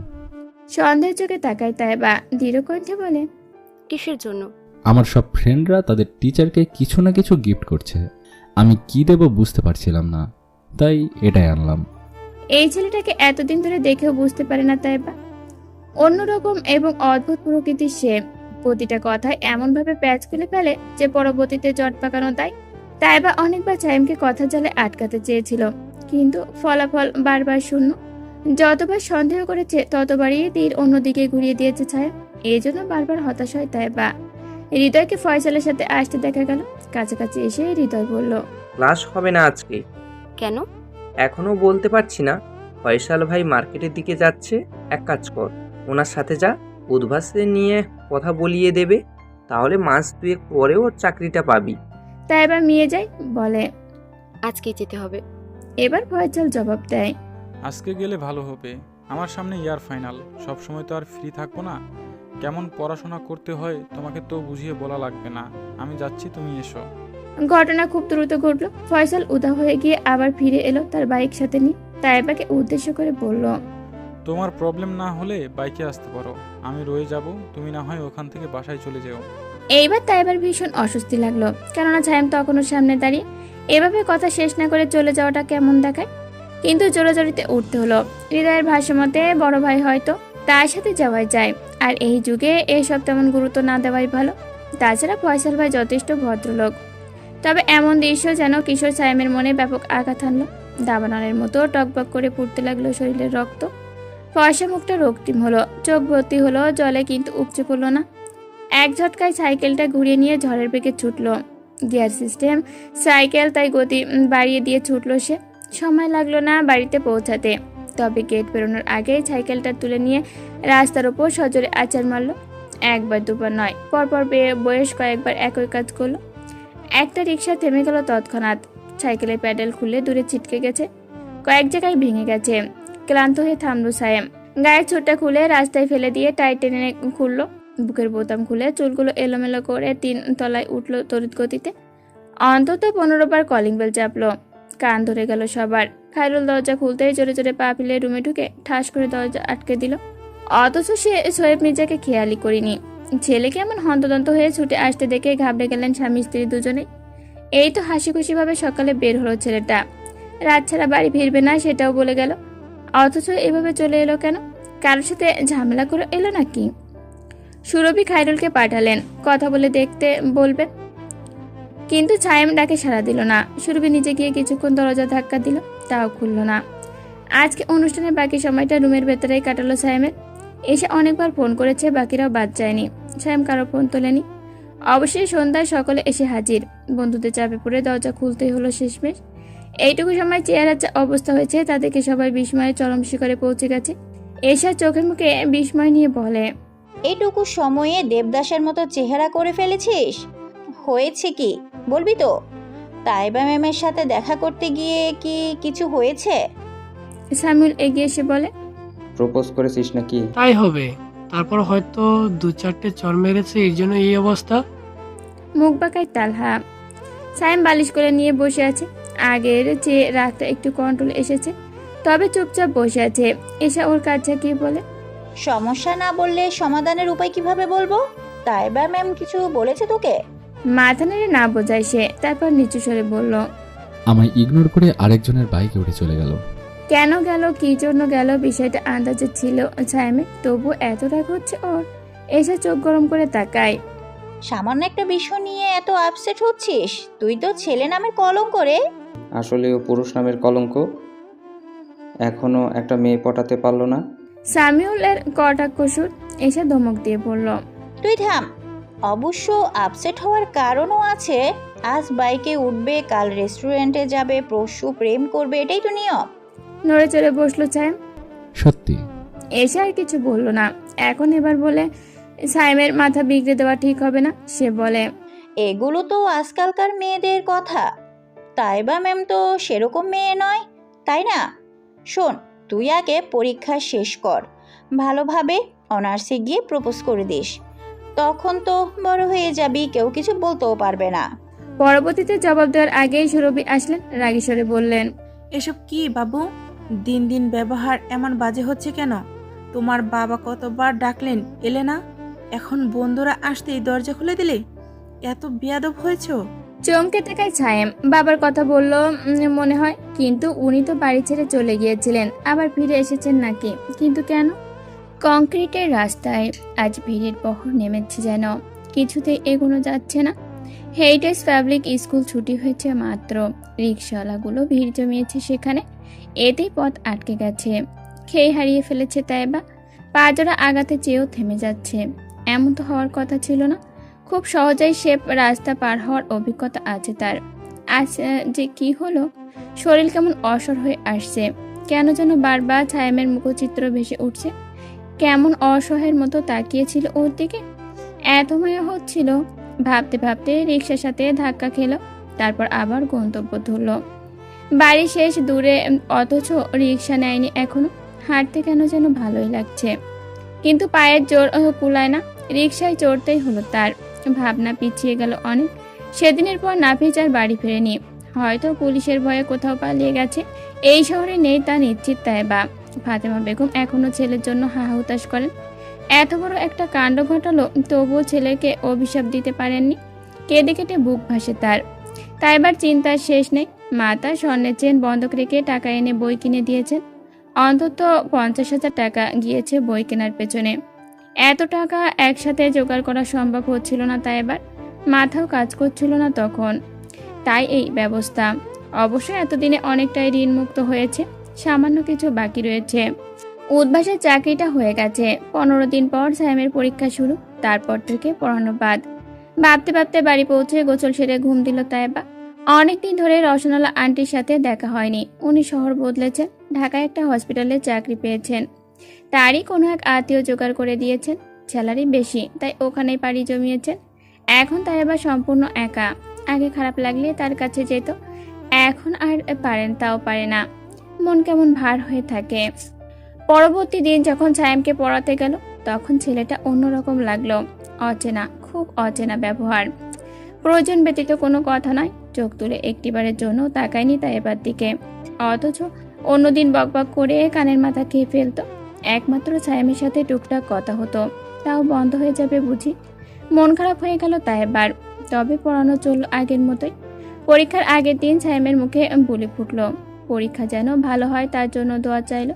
সন্দেহের চোখে তাকায় তাইবা। দৃঢ় কণ্ঠে বলে, কিসের জন্য? আমার সব ফ্রেন্ডরা তাদের টিচারকে কিছু না কিছু গিফট করছে, আমি কি দেব বুঝতে পারছিলাম না, তাই এটাই আনলাম। এই ছেলেটাকে এতদিন ধরে দেখেও বুঝতে পারে না তাইবা। অন্যরকম এবং অদ্ভুত প্রকৃতির সে। প্রতিটা কথায় এমনভাবে প্যাচ খুলে ফেলে যে পরবর্তীতে জট পাকানো দেয়। তাইবা অনেকবার ছায়েমকে কথা জালে আটকাতে চেয়েছিল, কিন্তু ফলাফল বারবার শূন্য। যতবার সন্দেহ করেছে ততবারই তীর অন্যদিকে ঘুরিয়ে দিয়েছে ছায়েম। এই জন্য বারবার হতাশ হয় তাইবা। হৃদয়কে ফয়সালের সাথে আসতে দেখা গেল। কাছাকাছি এসে হৃদয় বলল, ক্লাস হবে না আজকে। কেন? এখনো বলতে পারছি না। ফয়সাল ভাই মার্কেটের দিকে যাচ্ছে, এক কাজ কর, ওনার সাথে যা, উদ্ভাসে নিয়ে কথা বলিয়ে দেবে, তাহলে মাস 2 পরে ওর চাকরিটা পাবি। তাইবা মিয়ে যায়, বলে, আজকেই যেতে হবে। এবার ফয়সাল জবাব দেয়, আজকে গেলে ভালো হবে, আমার সামনে ইয়ার ফাইনাল, সব সময় তো আর ফ্রি থাকবো না। কেমন পড়াশোনা করতে হয় তোমাকে তো বুঝিয়ে বলা লাগবে না, আমি যাচ্ছি, তুমি এসো। ঘটনা খুব দ্রুত ঘটলো। ফয়সাল উদা হয়ে গিয়ে আবার ফিরে এলো তার বাইক সাথে নিয়ে। তাইবাকে উদ্দেশ্য করে বলল, তোমার প্রবলেম না হলে বাইকে আসতে পারো, আমি রয়ে যাব, তুমি না হয় ওখান থেকে বাসায় চলে যেও। এইবার তাইবার ভীষণ অস্বস্তি লাগলো, কেননা ছায়াম তখনও সামনে দাঁড়িয়ে। এভাবে কথা শেষ না করে চলে যাওয়াটা কেমন দেখায়। কিন্তু জোরাজোরিতে উঠতে হলো। হৃদয়ের ভাষ্যমতে বড় ভাই হয়তো তার সাথে যাওয়াই যায়, আর এই যুগে এসব তেমন গুরুত্ব না দেওয়াই ভালো। তাছাড়া ফয়সাল ভাই যথেষ্ট ভদ্রলোক। তবে এমন দৃশ্য যেন কিশোর সায়েমের মনে ব্যাপক আঘাত হানলো। দাবানলের মতো টকবক করে ফুটতে লাগলো শরীরের রক্ত। ফয়সা মুখটা রক্তিম হলো, চোখ ভর্তি হলো জলে, কিন্তু উপচে পড়লো না। এক ঝটকায় সাইকেলটা ঘুরিয়ে নিয়ে ঝড়ের বেগে ছুটলো। গিয়ার সিস্টেম সাইকেল, তাই গতি বাড়িয়ে দিয়ে ছুটলো সে। সময় লাগলো না বাড়িতে পৌঁছাতে, তবে গেট বেরোনোর আগেই সাইকেলটা তুলে নিয়ে রাস্তার ওপর সজোরে আছাড় মারলো। একবার দুবার নয়, পরপর বয়স কয়েকবার একই কাজ করলো। একটা রিক্সা থেমে গেল তৎক্ষণাৎ। সাইকেলের প্যাডেল খুলে দূরে ছিটকে গেছে, কয়েক জায়গায় ভেঙে গেছে। ক্লান্ত হয়ে থামলো সায়েম। গায়ের ছোটটা খুলে রাস্তায় ফেলে দিয়ে টাই টেনে খুললো। বুকের বোতাম খুলে চুলগুলো এলোমেলো করে 3 তলায় উঠলো তড়িৎ গতিতে। অন্তত 15 বার কলিং বেল চাপলো। কান ধরে গেল সবার। খায়রুল দরজা খুলতেই জোরে জোরে পা ফেলে রুমে ঢুকে ঠাস করে দরজা আটকে দিল। অথচ সে সোয়েব মির্জাকে খেয়ালই করিনি। ছেলেকে এমন হন্তদন্ত হয়ে ছুটে আসতে দেখে ঘাবড়ে গেলেন স্বামী স্ত্রী দুজনেই। এই তো হাসি খুশি ভাবে সকালে বের হলো ছেলেটা, রাত ছাড়া বাড়ি ফিরবে না সেটাও বলে গেল। অথচ এভাবে চলে এলো কেন? কারোর সাথে ঝামেলা করে এলো নাকি? সুরভি খায়রুলকে পাঠালেন কথা বলে দেখতে বলবেন, কিন্তু ছায়েম ডাকে সাড়া দিল না। সুরভি নিজে গিয়ে কিছুক্ষণ দরজা ধাক্কা দিল, তাও খুলল না। আজকে অনুষ্ঠানের বাকি সময়টা রুমের ভেতরেই কাটালো সায়েমের। এসে অনেকবার ফোন করেছে, বাকিরাও বাদ যায়নি। সায়েম কারো ফোন তোলেনি। অবশ্যই সন্ধ্যায় সকলে এসে হাজির। বন্ধুদের চাপে পড়ে দরজা খুলতেই হলো শেষমেশ। এইটুকু সময় চেহারার যা অবস্থা হয়েছে তা দেখে সবাই বিস্ময়ে চরম শিখরে পৌঁছে গেছে। এসা চোখের মুখে বিস্ময় নিয়ে বলে, এইটুকু সময়ে দেবদাসের মতো চেহারা করে ফেলেছিস? হয়েছে কি বলবি তো? তাইবা ম্যামের সাথে দেখা করতে গিয়ে কি কিছু হয়েছে? সামিউল এগিয়ে এসে বলে, প্রপোজ করেছিস নাকি? তাই হবে, তারপর হয়তো 2-4টে চর মেরেছে, এর জন্য এই অবস্থা। মুখ বাঁকায় তালহা। সায়েম বালিশ করে নিয়ে বসে আছে। আগের চেয়ে রাগটা একটু কন্ট্রোল এসেছে, তবে চুপচাপ বসে আছে। এসা ওর কাছে গিয়ে বলে, সমস্যা না বললে সমাধানের উপায় কিভাবে বলবো? তাইবা ম্যাম কিছু বলেছে তোকে? মাথা নেড়ে না বোঝায় সে। তারপর নিচু স্বরে বলল, আমায় ইগনোর করে আরেকজনের বাইকে উঠে চলে গেল। কেন গেল, কি জন্য গেল বিষয়টা আন্দাজে ছিল ছায়েমে, তবু এত রাগ হচ্ছে ওর। এসে চোখ গরম করে তাকায়। সামান্য একটা বিষয় নিয়ে এত আপসেট হচ্ছিস? তুই তো ছেলে নামের কলঙ্ক রে। আসলেও পুরুষ নামের কলঙ্ক। এখনো একটা মেয়ে পটাতে পারলো না। সামিউলের কটাক্ষ সুর। এসে ধমক দিয়ে বলল, তুই থাম। অবশ্য আপসেট হওয়ার কারণও আছে। আজ বাইকে উঠবে, কাল রেস্টুরেন্টে যাবে, পরশু প্রেম করবে, এটাই তো নিয়ম। নড়ে চড়ে বসলো ছায়েম। সত্যি? এসে আর কিছু বলল না। এখন এবার বলে সাইমের মাথা বিগড়ে দেওয়া ঠিক হবে না। সে বলে, এগুলো তো আজকালকার মেয়েদের কথা। তাইবা ম্যাম তো সেরকম মেয়ে নয়, তাই না? শোন, তুই আগে পরীক্ষা শেষ কর, ভালোভাবে অনার্সে গিয়ে প্রপোজ করে দিস। তখন তো বড় হয়ে যাবি, কেউ কিছু বলতেও পারবে না। পরবর্তীতে জবাব দেওয়ার আগেই সুরভি আসলেন। রাগী স্বরে বললেন, এসব কি বাবু? দিন দিন ব্যবহার এমন বাজে হচ্ছে কেন? তোমার বাবা কতবার ডাকলেন, এলে না? এখন বন্ধুরা আসতেই দরজা খুলে দিলে? এত বেয়াদব হয়েছো? চমকে তাকায় ছায়েম। বাবার কথা বলল মনে হয়, কিন্তু উনি তো বাড়ি ছেড়ে চলে গিয়েছিলেন, আবার ফিরে এসেছেন নাকি? কিন্তু কেন? কংক্রিটের রাস্তায় আজ ভিড়ের বহর নেমেছে যেন, কিছুতেই এগোনো যাচ্ছে না। হেরিটেজ পাবলিক স্কুল ছুটি হয়েছে মাত্র। রিক্সাওয়ালাগুলো ভিড় জমিয়েছে সেখানে, এতেই পথ আটকে গেছে। খেয়ে হারিয়ে ফেলেছে তাইবা। পাজরা আগাতে চেয়েও থেমে যাচ্ছে। এমন তো হওয়ার কথা ছিল না। খুব সহজেই সে রাস্তা পার হওয়ার অভিজ্ঞতা আছে তার। আজ যে কি হলো, শরীর কেমন অসর হয়ে আসছে। কেন যেন বারবার ছায়ামের মুখচিত্র ভেসে উঠছে। কেমন অসহায়ের মতো তাকিয়েছিল ওর দিকে, এত মায়া হচ্ছিল। ভাবতে ভাবতে রিক্সার সাথে ধাক্কা খেলো, তারপর আবার গন্তব্য ধরল। বাড়ি শেষ দূরে, অথচ রিক্সা নেয়নি এখনো। হাঁটতে কেন যেন ভালোই লাগছে, কিন্তু পায়ের জোর কুলায় না। রিক্সায় চড়তেই হলো তার। ভাবনা পিছিয়ে গেল অনেক। সেদিনের পর নাফিজ আর বাড়ি ফেরেনি। হয়তো পুলিশের ভয়ে কোথাও পালিয়ে গেছে। এই শহরে নেই তা নিশ্চিত তাইবা। ফাতেমা বেগম এখনো ছেলের জন্য হাহুতাশ করেন। এত বড় একটা কাণ্ড ঘটালো, তবুও ছেলেকে অভিশাপ দিতে পারেননি। কেঁদে কেটে বুক ভাসে তার। তাই এবার চিন্তার শেষ নেই। মাতা স্বর্ণের চেন বন্ধক রেখে টাকা এনে বই কিনে দিয়েছেন। অন্তত 50,000 টাকা গিয়েছে বই কেনার পেছনে। এত টাকা একসাথে জোগাড় করা সম্ভব হচ্ছিল না, তাই এবার মাথাও কাজ করছিল না তখন। তাই এই ব্যবস্থা। অবশ্য এতদিনে অনেকটাই ঋণমুক্ত হয়েছে, সামান্য কিছু বাকি রয়েছে। উদ্ভাসের চাকরিটা হয়ে গেছে। 15 দিন পর সায়েমের পরীক্ষা শুরু, তারপর থেকে পড়ানো বাদ। ভাবতে ভাবতে বাড়ি পৌঁছে গোসল সেরে ঘুম দিল তাইবা। অনেকদিন ধরে রসনালা আন্টির সাথে দেখা হয়নি। উনি শহর বদলেছেন, ঢাকায় একটা হসপিটালে চাকরি পেয়েছেন। তারই কোনো এক আত্মীয় জোগাড় করে দিয়েছেন, স্যালারি বেশি, তাই ওখানেই পাড়ি জমিয়েছেন। এখন তাইবা সম্পূর্ণ একা। আগে খারাপ লাগলে তার কাছে যেত, এখন আর তাও পারে না। মন কেমন ভার হয়ে থাকে। পরবর্তী দিন যখন সায়েমকে পড়াতে গেল, তখন ছেলেটা অন্যরকম লাগলো। অচেনা, খুব অচেনা ব্যবহার। প্রয়োজন ব্যতীত কোনো কথা নয়, চোখ তুলে একটিবারের জন্য তাকায়নি তাইবার দিকে। অথচ অন্যদিন বকবক করে কানের মাথা খেয়ে ফেলতো। একমাত্র সায়েমের সাথে টুকটাক কথা হতো, তাও বন্ধ হয়ে যাবে বুঝি। মন খারাপ হয়ে গেল তাইবার। তবে পড়ানো চলল আগের মতোই। পরীক্ষার আগের দিন সায়েমের মুখে বুলি ফুটলো। পরীক্ষা যেন ভালো হয় তার জন্য দোয়া চাইল।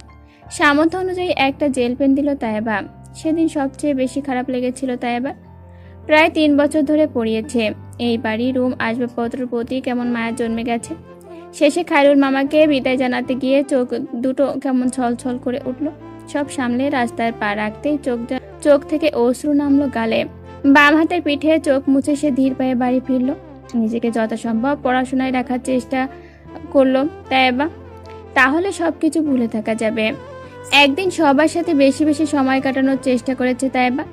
সামর্থ্য অনুযায়ী একটা জেল পেন দিল তাইবা। সেদিন সবচেয়ে বেশি খারাপ লেগেছিল তাইবা। প্রায় 3 বছর ধরে পড়িয়েছে। এই বাড়ি, রুম, আসবাবপত্রের প্রতি কেমন মায়া জন্মে গেছে। শেষে খায়রুল মামাকে বিদায় জানাতে গিয়ে চোখ দুটো কেমন ছলছল করে উঠল। সব সামলে রাস্তার পা রাখতেই চোখ থেকে অশ্রু নামলো গালে। বাম হাতের পিঠে চোখ মুছে সে ধীর পায়ে বাড়ি ফিরল। নিজেকে যথাসম্ভব পড়াশোনায় রাখার চেষ্টা করলো তাইবা, তাহলে সবকিছু ভুলে থাকা যাবে। একদিন সবার সাথে বেশি বেশি সময় কাটানোর চেষ্টা করেছে তাইবা।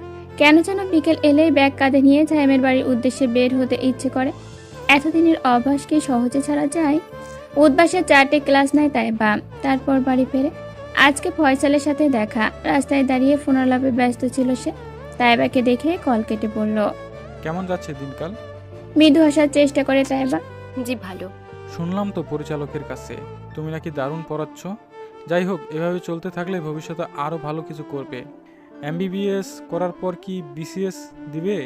কেন যেন বিকেল এলেই ব্যাগ কাঁধে নিয়ে সায়েমের বাড়ির উদ্দেশ্যে বের হতে ইচ্ছে করে। এতদিনের অভ্যাস কি সহজে ছাড়া যায়? উদ্বাসের 4টে ক্লাস নেয় তাইবা, তারপর বাড়ি ফেরে। আজকে ফয়সালের সাথে দেখা। রাস্তায় দাঁড়িয়ে ফোনালাপে ব্যস্ত ছিল সে। তাইবাকে দেখে কল কেটে পড়ল। কেমন যাচ্ছে দিনকাল? মৃদু হাসার চেষ্টা করে তাইবা। জি ভালো। শুনলাম তো পরিচালকের কাছে তুমি নাকি দারুণ পড়াচ্ছ। যাই হোক, এভাবে চলতে থাকলে ভবিষ্যতে আরও ভালো কিছু করবে। MBBS করার পর কি BCS দিবে?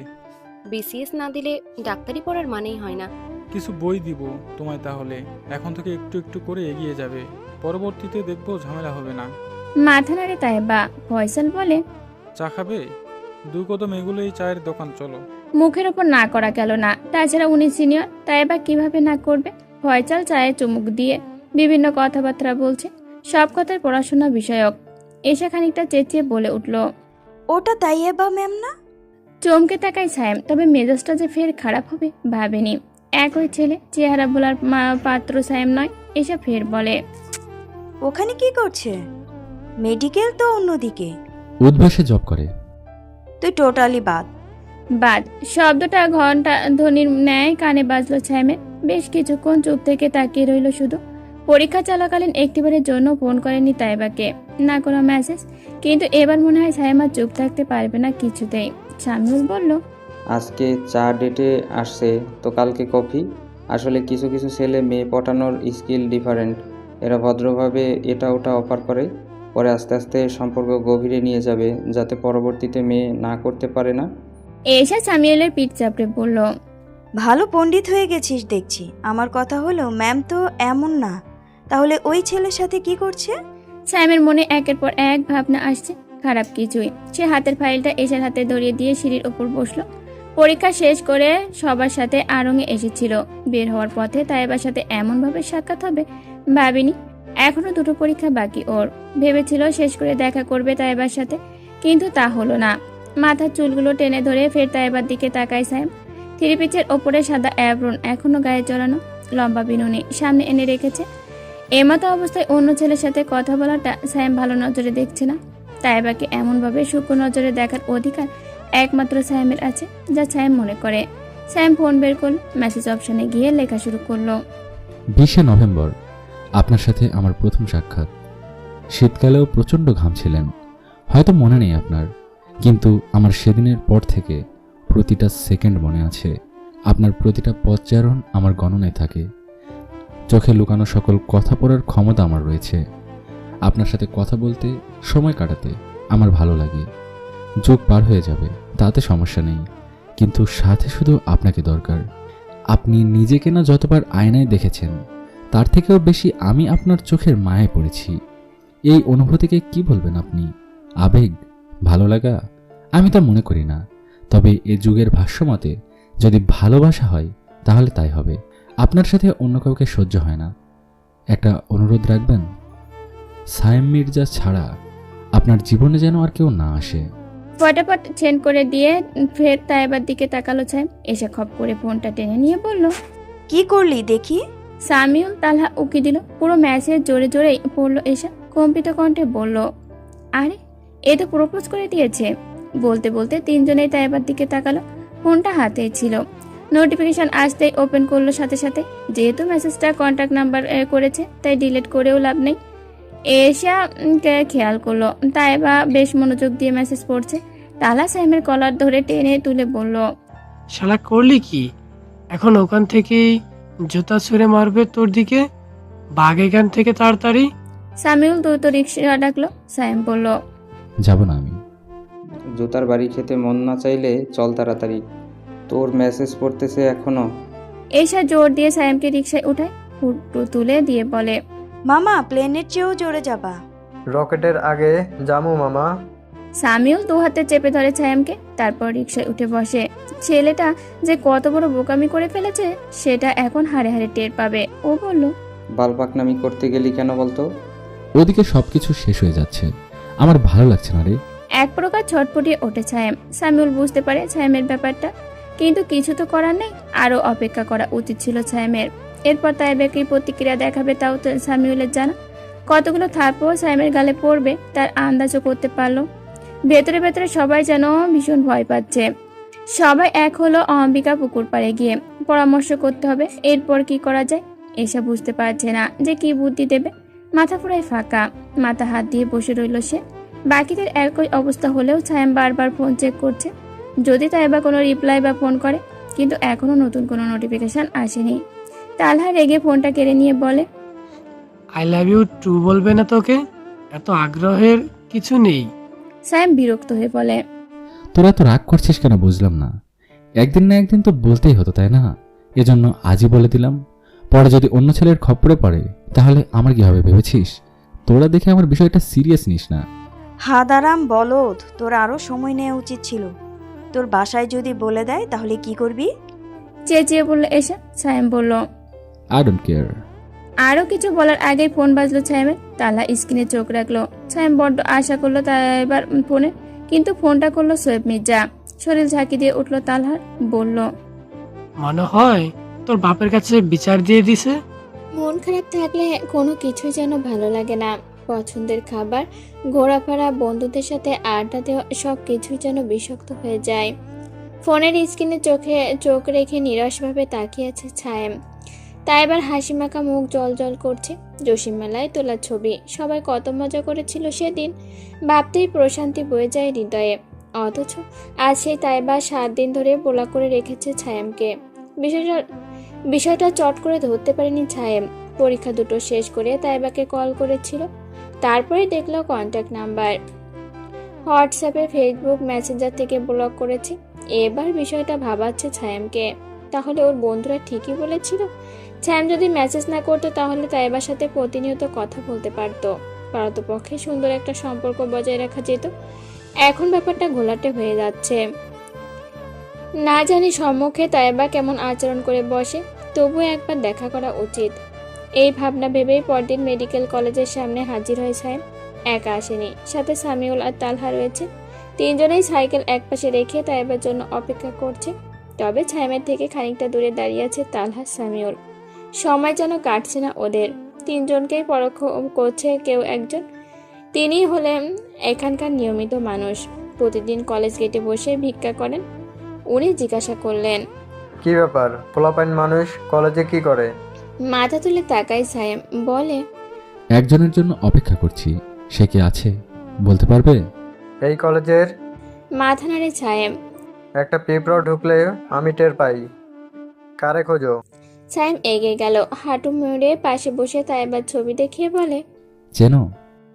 BCS না দিলে ডাক্তারি পড়ার মানেই হয় না। কিছু বই দিব তোমায়, তাহলে এখন থেকে একটু একটু করে এগিয়ে যাবে। পরবর্তীতে দেখবো ঝামেলা হবে না। মাথা নাড়ে তাইবা। ফয়সাল বলে, চা খাবে? 2 কদম এগুলোই চায়ের দোকান, চলো। মুখের ওপর না করা গেল না। তাছাড়া উনি সিনিয়র, তাইবা কিভাবে না করবে? ফয়সাল চায়ে চুমুক দিয়ে বিভিন্ন কথাবার্তা বলছে, সব কথার পড়াশোনা বিষয়ক। এসে খানিকটা চেঁচিয়ে বলে উঠল, ওটা তাইয়েবা ম্যাম না? চমকে তাকায় সায়েম। তবে মেজাজটা যে ফের খারাপ হবে ভাবেনি। একই ছেলে, চেহারা বলার পাত্র সায়েম নয়। এসে ফের বলে, ওখানে কি করছে? মেডিকেল তো অন্যদিকে। উদ্ভাসে জব করে। তুই টোটালি বাদ। বাদ শব্দটা ঘন্টা ধ্বনির ন্যায় কানে বাজলো সায়েমের। বেশ কিছুক্ষণ চুপ থেকে তাকিয়ে রইল শুধু। পরীক্ষা চলাকালীন একটিবারের জন্য ফোন করেনি তাইবাকে, না কোনো মেসেজ। কিন্তু এবার মনে হয় সায়েম আর চুপ থাকতে পারবে না কিছুতেই। শামিউল বলল, আজকে চা ডেটে আসছে তো কালকে কফি। আসলে কিছু কিছু ছেলে মেয়ে পটানোর স্কিল ডিফারেন্ট। এরা ভদ্রভাবে এটা ওটা অফার করে, পরে আস্তে আস্তে সম্পর্ক গভীরে নিয়ে যাবে, যাতে পরবর্তীতে মেয়ে না করতে পারে না। এসা সামিউলের পিঠ চাপড়ে বলল, ভালো পণ্ডিত হয়ে গেছিস দেখছি। আমার কথা হলো ম্যাম তো এমন না। তাহলে ওই ছেলের সাথে কি করছে? সায়েমের মনে একের পর এক ভাবনা আসছে, খারাপ কিছুই। সে হাতের ফাইলটা এসার হাতে ধরিয়ে দিয়ে সিঁড়ির ওপর বসলো। পরীক্ষা শেষ করে সবার সাথে আড়ঙে এসেছিল। বের হওয়ার পথে তাইবার সাথে এমনভাবে সাক্ষাৎ হবে ভাবিনি। এখনো 2টো পরীক্ষা বাকি ওর। ভেবেছিল শেষ করে দেখা করবে তাইবার সাথে, কিন্তু তা হলো না। মাথার চুলগুলো টেনে ধরে ফের তাইবার দিকে তাকায় সায়েম। 3 পিচের ওপরে সাদা অ্যাপ্রন এখনো গায়ে জড়ানো, লম্বা বিনুনি সামনে এনে রেখেছে। এমতো অবস্থায় অন্য ছেলের সাথে কথা বলাটা সায়েম ভালো নজরে দেখছে না। তাইবাকে এমনভাবে সূক্ষ্ম নজরে দেখার অধিকার একমাত্র সায়েমের আছে, যা সায়েম মনে করে। সায়েম ফোন বের করল, মেসেজ অপশনে গিয়ে লেখা শুরু করলো, 20শে নভেম্বর আপনার সাথে আমার প্রথম সাক্ষাৎ। শীতকালেও প্রচণ্ড ঘামছিলেন, হয়তো মনে নেই আপনার, কিন্তু আমার সেদিনের পর থেকে প্রতিটা সেকেন্ড মনে আছে। আপনার প্রতিটা পদচারণ আমার গণনায় থাকে। চোখে লুকানো সকল কথা পড়ার ক্ষমতা আমার রয়েছে। আপনার সাথে কথা বলতে, সময় কাটাতে আমার ভালো লাগে। যুগ পার হয়ে যাবে, তাতে সমস্যা নেই, কিন্তু সাথে শুধু আপনাকে দরকার। আপনি নিজেকে না যতবার আয়নায় দেখেছেন, তার থেকেও বেশি আমি আপনার চোখের মায়ায় পড়েছি। এই অনুভূতিকে কি বলবেন আপনি? আবেগ? ভালো লাগা? আমি তা মনে করি না। তবে এ যুগের ভাষ্যমতে যদি ভালোবাসা হয় তাহলে তাই হবে। আপনার সাথে অন্য কাউকে সহ্য হয় না। একটা অনুরোধ রাখবেন, সায়েম মির্জা ছাড়া আপনার জীবনে যেন আর কেউ না আসে। ফটাফট সেন্ড করে দিয়ে ফের তাইবার দিকে তাকালো সায়েম। এসে খপ করে ফোনটা টেনে নিয়ে বলল, কি করলি দেখি? সামিউল তালহা উকি দিল। পুরো ম্যাচের জোরে জোরেই পড়লো এসা। কম্পিত কণ্ঠে বলল, আরে এ তো প্রপোজ করে দিয়েছে। বলতে বলতে তিনজনেই তাইবার দিকে তাকালো। ফোনটা হাতেই ছিল। নোটিফিকেশন আসতেই ওপেন করলো সাথে সাথে। যেহেতু মেসেজটা কন্ট্যাক্ট নাম্বার করেছে, তাই ডিলিট করেও লাভ নেই। এশা খেয়াল করলো তাইবা বেশ মনোযোগ দিয়ে মেসেজ পড়ছে। তালহা সাইমের কলার ধরে টেনে তুলে বলল, শালা করলি কি? এখন ওখান থেকেই জুতা ছুঁড়ে মারবে তোর দিকে। বাঘ এখান থেকে তাড়াতাড়ি। সামিউল দ্রুত রিক্সা ডাকলো। সাইম বলল, যাব না আমি। জুতার বাড়ি খেতে মন না চাইলে চল তাড়াতাড়ি, তোর মেসেজ পড়তেছে এখনো। এশা জোর দিয়ে সাইমকে রিক্সায় উঠায়, হুট্টু তুলে দিয়ে বলে, মামা প্লেনের চেয়েও জোরে যাবা। রকেটের আগে জামু মামা। সামিউল দু হাতে চেপে ধরে সাইমকে, তারপর রিক্সায় উঠে বসে। ছেলেটা যে কত বড় বোকামি করে ফেলেছে সেটা এখন হাড়ে হাড়ে টের পাবে। ও বলল, বালপাকনামি করতে গেলি কেন বলতো? ওদিকে সবকিছু শেষ হয়ে যাচ্ছে, আমার ভালো লাগছে না রে। এক প্রকার ছটপটিয়ে ওঠে সায়েম। সামিউল বুঝতে পারে সায়েমের ব্যাপারটা, কিন্তু কিছু তো করার নেই। আরও অপেক্ষা করা উচিত ছিল সায়েমের। এরপর তাইবা কি প্রতিক্রিয়া দেখাবে তাও তো সামিউলের জানা। কতগুলো থাপ্পড় সায়েমের গালে পড়বে তার আন্দাজও করতে পারলো। ভেতরে ভেতরে সবাই যেন ভীষণ ভয় পাচ্ছে। সবাই এক হলো অম্বিকা পুকুর পাড়ে গিয়ে পরামর্শ করতে হবে এরপর কি করা যায়। এসব বুঝতে পারছে না যে কি বুদ্ধি দেবে। মাথা পুরাই ফাঁকা, মাথা হাত দিয়ে বসে রইল সে। বাকিদের একই অবস্থা হলেও সায়েম বারবার ফোন চেক করছে, যদি তাইবা কোনো রিপ্লাই বা ফোন করে, কিন্তু এখনো নতুন কোনো নোটিফিকেশন আসেনি। তালহা রেগে ফোনটা কেড়ে নিয়ে বলে, আই লাভ ইউ টু বলবে না তোকে? এত আগ্রহের কিছু নেই। সায়েম বিরক্ত হয়ে বলে, তোরা তো রাগ করছিস কেন বুঝলাম না। একদিন না একদিন তো বলতেই হতো, তাই না? এজন্য আজই বলে দিলাম। পরে যদি অন্য ছেলের খপ্পরে পড়ে তাহলে আমার কি হবে ভেবেছিস? তোরা দেখে আমার বিষয়টা সিরিয়াস নিস না। হাদারাম বলদ, তোর আরো সময় নেওয়া উচিত ছিল। তোর বাসায় যদি বলে দেয় তাহলে কি করবি? চেঁচিয়ে বলল এসা। সায়েম বলল, আই ডোন্ট কেয়ার। আরও কিছু বলার আগেই ফোন বাজলো সায়েমের। তালহা স্ক্রিনে চোখ রাখলো। সায়েম বড্ড আশা করলো তাইবার ফোনে, কিন্তু ফোনটা করলো সোয়েব মির্জা। শরীর ঝাঁকি দিয়ে উঠলো তালহার। বলল, মনে হয় তোর বাপের কাছে বিচার দিয়ে দিছে। মন খারাপ থাকলে কোনো কিছুই যেন ভালো লাগে না। পছন্দের খাবার, ঘোরাফেরা, বন্ধুদের সাথে আড্ডা দেওয়া সব কিছুই যেন বিষাক্ত হয়ে যায়। ফোনের স্ক্রিনে চোখ রেখে নিরাশভাবে তাকিয়ে আছে সায়েম। তাইবার হাসি মাখা মুখ জল জল করছে। জসিম মেলায় তোলা ছবি, সবাই কত মজা করেছিল সেদিন, ভাবতেই প্রশান্তি বয়ে যায় হৃদয়ে। অথচ আজ সেই তাইবা 7 দিন ধরে বোলা করে রেখেছে ছায়েমকে। বিষয়টা চট করে ধরতে পারেনি ছায়েম। পরীক্ষা দুটো শেষ করে তাইবাকে কল করেছিল, তারপরে দেখলো কন্ট্যাক্ট নাম্বার হোয়াটসঅ্যাপে, ফেসবুক মেসেঞ্জার থেকে ব্লক করেছে। এবার বিষয়টা ভাবাচ্ছে ছায়েমকে। তাহলে ওর বন্ধুরা ঠিকই বলেছিল, ছায়েম যদি মেসেজ না করতো তাহলে তাইবার সাথে প্রতিনিয়ত কথা বলতে পারতো, পারতপক্ষে সুন্দর একটা সম্পর্ক বজায় রাখা যেত। এখন ব্যাপারটা ঘোলাটে হয়ে যাচ্ছে। না জানি সম্মুখে তাইবা কেমন আচরণ করে বসে, তবুও একবার দেখা করা উচিত। এই ভাবনা ভেবেই পরদিন মেডিকেল কলেজের সামনে হাজির হয় সায়েম। একা আসেনি, সাথে সামিউল আর তালহা রয়েছে। তিনজনেই সাইকেল একপাশে রেখে তাইবার জন্য অপেক্ষা করছে। তবে ছায়েমের থেকে খানিকটা দূরে দাঁড়িয়ে আছে তালহা, সামিউল। সময় যেন কাটছে না ওদের। তিনজনকেই পরোক্ষ করছে কেউ একজন। তিনি হলেন এখানকার নিয়মিত মানুষ, প্রতিদিন কলেজ গেটে বসে ভিক্ষা করেন। উনি জিজ্ঞাসা করলেন, কি ব্যাপার, পোলাপাইন মানুষ কলেজে কি করে? মাথা তুলে তাকায় সায়েম, বলে, একজনের জন্য অপেক্ষা করছি। সে কি আছে বলতে পারবে? এই কলেজের মাথা নাড়ে ছায়েম। একটা পিঁপড়াও ঢুকলে আমি টের পাই। কারে খোঁজো? সায়েম এগিয়ে গেল, হাঁটু মুড়ে পাশে বসে তাইবার ছবি দেখিয়ে বলে, চেনো?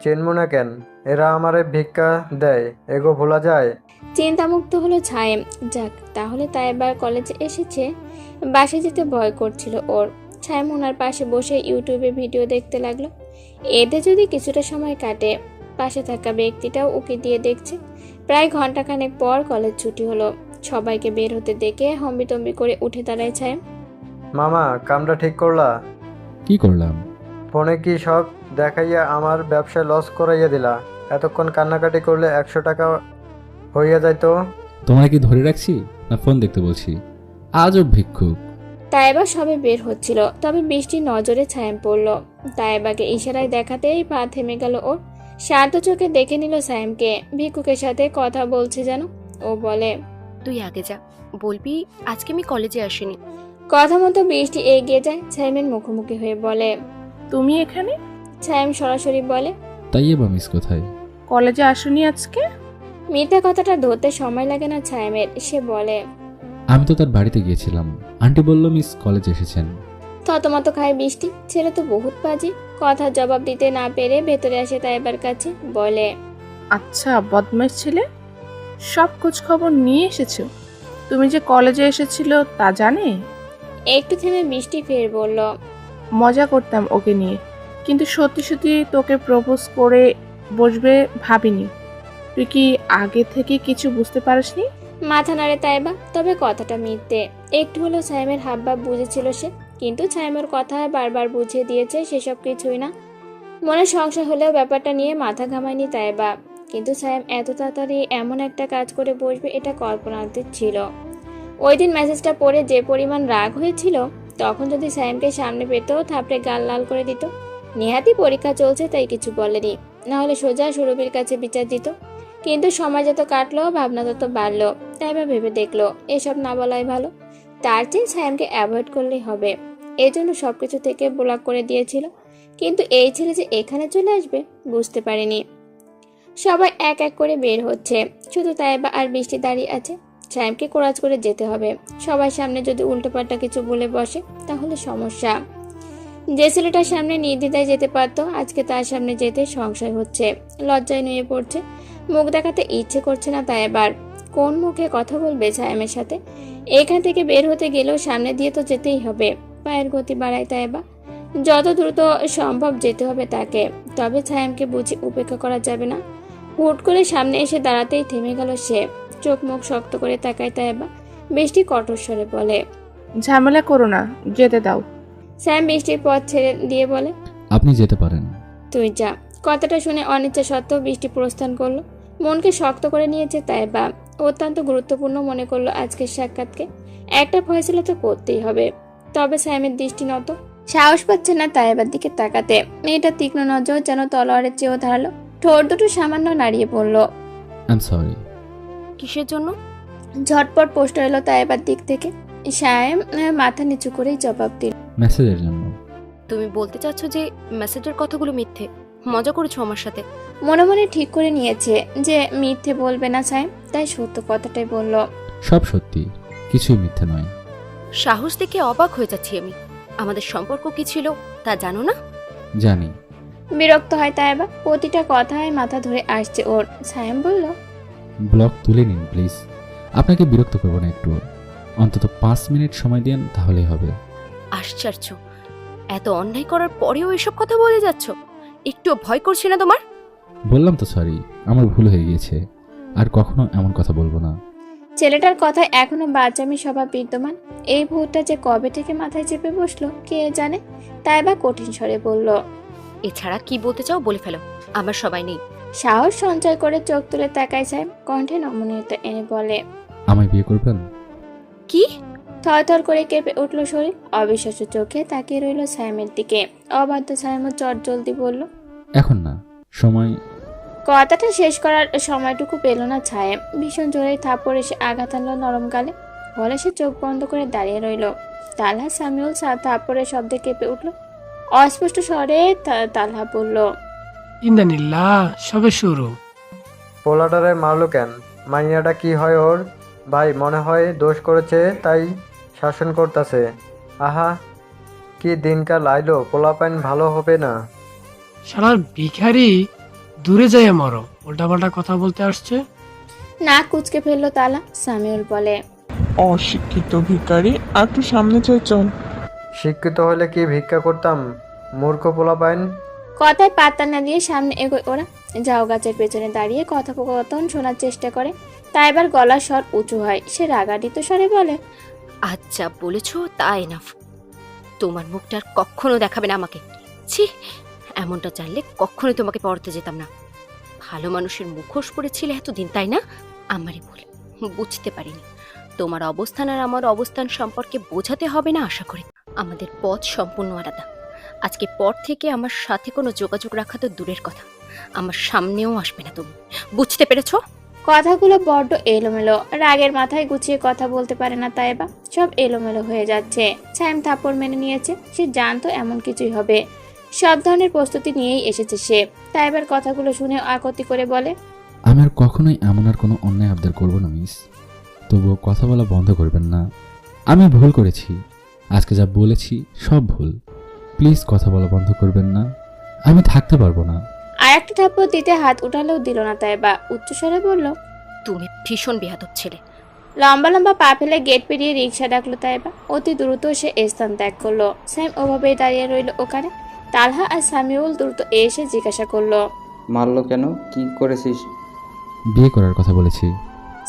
চিনবো না কেন? এরা আমারে ভিক্ষা দেয়, এগো ভোলা যায়? চিন্তামুক্ত হলো ছায়েম। যাক, তাহলে তাই এবার কলেজে এসেছে। বাসায় যেতে ভয় করছিল ওর। ছায়েম ওনার পাশে বসে ইউটিউবে ভিডিও দেখতে লাগলো। এতে যদি কিছুটা সময় কাটে, পাশে থাকা ব্যক্তিটাও উকি দিয়ে দেখছে। প্রায় ঘন্টাখানেক পর কলেজ ছুটি হলো। সবাইকে বের হতে দেখে হম্বিতম্বি করে উঠে দাঁড়ায় ছায়েম। মামা, কামটা ঠিক করলা? কি করলাম? ফোনে কি সব দেখাইয়া আমার ব্যবসায় লস করাইয়া দিলা? এতক্ষণ কান্নাকাটি করলে 100 টাকা হইয়া যাইতো। তোমরা কি ধরে রাখছি না ফোন দেখতে বলছি? আজব ভিক্ষুক। তাইবা সবে বের হচ্ছিল, তবে বৃষ্টির নজরে ছায়াম পড়ল। তাইবাকে ইশারায় দেখাতেই পা থেমে গেল ওর। শান্ত চোখে দেখে নিল সায়েমকে। ভিক্ষুকের সাথে কথা বলছে যেন। ও বলে, তুই আগে যা, বলবি আজকে আমি কলেজে আসিনি। কথা মতো বৃষ্টি এগিয়ে যায় ছায়ামের মুখোমুখি হয়ে বলে, তুমি এখানে? ছায়াম সরাসরি বলে, তাই এবার মিস কোথায়? কলেজে আসনি আজকে? মিথ্যা কথাটা ধরতে সময় লাগে না ছায়ামের। সে বলে, আমি তো তার বাড়িতে গিয়েছিলাম, আন্টি বলল মিস কলেজ এসেছেন। থতমত খায় বৃষ্টি। ছেলে তো বহুত বাজি। কথার জবাব দিতে না পেরে ভেতরে আসে তাইবার কাছে। বলে, আচ্ছা বদমাইশ ছেলে, সব খোঁজ খবর নিয়ে এসেছো? তুমি যে কলেজে এসেছিল তা জানে? একটু থেমে বৃষ্টি ফের বলল, মজা করতাম ওকে নিয়ে, কিন্তু সত্যি সত্যি তোকে প্রপোজ করে বসবে ভাবিনি। তুই কি আগে থেকে কিছু বুঝতে পারিসনি? মাথা নাড়ে তাইবা। তবে কথাটা মিথ্যে। একটু হলো ছায়ামের হাবভাব বুঝেছিল সে, কিন্তু ছায়ামের কথা বারবার বুঝিয়ে দিয়েছে সেসব কিছুই না। মনে সংশয় হলেও ব্যাপারটা নিয়ে মাথা ঘামায়নি তাইবা। কিন্তু ছায়াম এত তাড়াতাড়ি এমন একটা কাজ করে বসবে এটা কল্পনাতীত ছিল। ওই দিন মেসেজটা পড়ে যে পরিমাণ রাগ হয়েছিল, তখন যদি ছায়ামকে সামনে পেত থাপড়ে গাল লাল করে দিত। নেহাতি পরীক্ষা চলছে তাই কিছু বলেনি, নাহলে সোজা সুরভির কাছে বিচার দিত। কিন্তু সময় যত কাটলো ভাবনা তত বাড়লো। তাইবা ভেবে দেখলো এসব না বলাই ভালো। তার চেয়ে ছায়ামকে অ্যাভয়েড করলেই হবে। এই জন্য সবকিছু থেকে ব্লক করে দিয়েছিল। কিন্তু এই ছেলে যে এখানে চলে আসবে বুঝতে পারেনি। সবাই এক এক করে বের হচ্ছে, শুধু তাইবা আর বৃষ্টি দাঁড়িয়ে আছে। ছায়ামকে কোরাজ করে যেতে হবে। সবার সামনে যদি উল্টোপাল্টা কিছু বলে বসে তাহলে সমস্যা। যে ছেলেটার সামনে নির্দ্বিধায় যেতে পারতো, আজকে তার সামনে যেতে সংশয় হচ্ছে, লজ্জায় নুয়ে পড়ছে। মুখ দেখাতে ইচ্ছে করছে না তাই এবার। কোন মুখে কথা বলবে ছায়ামের সাথে? এখান থেকে বের হতে গেলেও সামনে দিয়ে তো যেতেই হবে। পায়ের গতি বাড়ায় তাইবা। যত দ্রুত সম্ভব যেতে হবে তাকে। তবে ছায়ামকে বুঝি উপেক্ষা করা যাবে না। হুট করে সামনে এসে দাঁড়াতেই থেমে গেল সে। চোখ মুখ শক্ত করে তাকায় তাইবা। বৃষ্টি কঠোর স্বরে বলে, ঝামেলা করো না, যেতে দাও। ছায়াম বৃষ্টির পথ ছেড়ে দিয়ে বলে, আপনি যেতে পারেন। তুই যা। কথাটা শুনে অনিচ্ছা সত্ত্বেও বৃষ্টি প্রস্থান করলো। মনকে শক্ত করে নিয়েছে তাইবা। অত্যন্ত গুরুত্বপূর্ণ মনে করলো আজকের সাক্ষাৎকে। একটা ফয়সলা তো করতেই হবে। তবে সাইমের দৃষ্টি নত। সাহস পাচ্ছে না তাইবার দিকে তাকাতে। মেয়েটা তীক্ষ্ণ নজর যেন তলোয়ারের চেয়েও ধারালো। ঠোঁট দুটো সামান্য নাড়িয়ে পড়ল। I am sorry. কিসের জন্য? ঝটপট পোস্ট এলো তাইবার দিক থেকে। সায়েম মাথা নিচু করেই জবাব দিল, মেসেজের জন্য। তুমি বলতে চাচ্ছ যে মেসেজের কথাগুলো মিথ্যে? মজা করেছো আমার সাথে? মনে মনে ঠিক করে নিয়েছে যে মিথ্যে বলবে না সায়েম, তাই সত্য কথাটাই বলল। সব সত্যি, কিছুই মিথ্যে নয়। সাহস দেখে অবাক হয়ে যাচ্ছি আমি। আমাদের সম্পর্ক কি ছিল তা জানো না? জানি। বিরক্ত হয় তাইবা। প্রতিটা কথায় মাথা ধরে আসছে ওর। সায়েম বলল, ব্লক তুলে নিন প্লিজ। আপনাকে বিরক্ত করবো না একটু। অন্তত 5 মিনিট সময় দিন, তাহলেই হবে। আশ্চর্য, এত অন্যায় করার পরেও এসব কথা বলে যাচ্ছ। একটু ভয় করছে না তোমার? বললাম তো সরি, আমার ভুল হয়ে গিয়েছে। আর কখনো এমন কথা বলবো না। ছেলেটার কথায় এখনো বাচ্চামি স্বভাব বিদ্যমান। এই ভূতটা যে কবে থেকে মাথায় চেপে বসলো কে জানে। তাইবা কঠিন স্বরে বলল, এছাড়া কি বলতে চাও বলে ফেলো, আমার সবাই নেই। সাহস সঞ্চয় করে চোখ তুলে তাকায় সাহেব। কণ্ঠে নমনীয়তা এনে বলে, আমায় বিয়ে করবেন? কি? থরথর করে কেঁপে উঠল শরীর। অবিশ্বাস্য চোখে তাকিয়ে রইল সায়েমের দিকে। অবাধ্য সায়েম চট জলদি বলল, এখন না, সময়। কথাটা শেষ করার সময়টুকু পেল না ছায়েম। ভীষণ জোরে থাপ্পড় এসে আঘাত আনলো নরম গালে। ফলে সে চোখ বন্ধ করে দাঁড়িয়ে রইল। তালহা সামিউল থাপ্পড়ের শব্দে কেঁপে উঠল। অস্পষ্ট স্বরে তালহা বলল, ইন্দানিল্লাহ, সবে শুরু। পোলাটারে মারলো কেন? মাইয়াটা কি হয় ওর? ভাই মনে হয় দোষ করেছে তাই শাসন করতেছে। আহা, কি দিনকাল আইলো, পোলাপাইন ভালো হবে না। শালার ভিখারি দূরে যাইয়া মরো, উল্টাপাল্টা কথা বলতে আসছে। নাক কুচকে ফেললো তালা। সামিউল বলে, অশিক্ষিত ভিখারি, আর একটু সামনে চাই চল। শিক্ষিত হলে কি ভিক্ষা করতাম, মূর্খ পোলাপাইন। কথায় পাত্তা না দিয়ে সামনে এগোয় ওরা। ঝাউ গাছের পেছনে দাঁড়িয়ে কথোপকথন শোনার চেষ্টা করে। তাই এবার গলার স্বর উঁচু হয়। সে রাগান্বিত স্বরে বলে, আচ্ছা বলেছো তা এনাফ। তোমার মুখটা আর কখনো দেখাবে না আমাকে। ছি, এমনটা জানলে কখনোই তোমাকে পড়তে যেতাম না। ভালো মানুষের মুখোশ পড়েছিলে এতদিন, তাই না? আমারই ভুল, বুঝতে পারিনি। তোমার অবস্থান আর আমার অবস্থান সম্পর্কে বোঝাতে হবে না আশা করি। আমাদের পথ সম্পূর্ণ আলাদা। আজকে পর থেকে আমার সাথে কোনো যোগাযোগ রাখা তো দূরের কথা, আমার সামনেও আসবে না তুমি। বুঝতে পেরেছো? কথাগুলো বড্ড এলোমেলো। রাগের মাথায় গুছিয়ে কথা বলতে পারে না তাইবা। সব এলোমেলো হয়ে যাচ্ছে। সাইম থাপ্পড় মেনে নিয়েছে। সে জানতো এমন কিছুই হবে। সব ধরনের প্রস্তুতি নিয়েই এসেছে সে। তাইবার কথাগুলো শুনে আকতি করে বলে, আমি আর কখনোই এমন আর কোনো অন্যায় আবদার করবো না মিস। তবুও কথা বলা বন্ধ করবেন না। আমি ভুল করেছি, আজকে যা বলেছি সব ভুল। প্লিজ কথা বলা বন্ধ করবেন না, আমি থাকতে পারবো না। আর একটা থাপ্পড় দিতে হাত উঠালেও দিল না তাইবা। উচ্চস্বরে বলল, তুমি ভীষণ বেয়াদব ছেলে। লম্বা লম্বা পা ফেলে গেট পেরিয়ে রিক্সা ডাকলো তাইবা। অতি দ্রুত সে স্থান ত্যাগ করলো। স্যাম ওভাবেই দাঁড়িয়ে রইল ওখানে। তালহা আর সামিউল দ্রুত এসে জিজ্ঞাসা করলো, মারলো কেন, কি করেছিস? বিয়ে করার কথা বলেছি।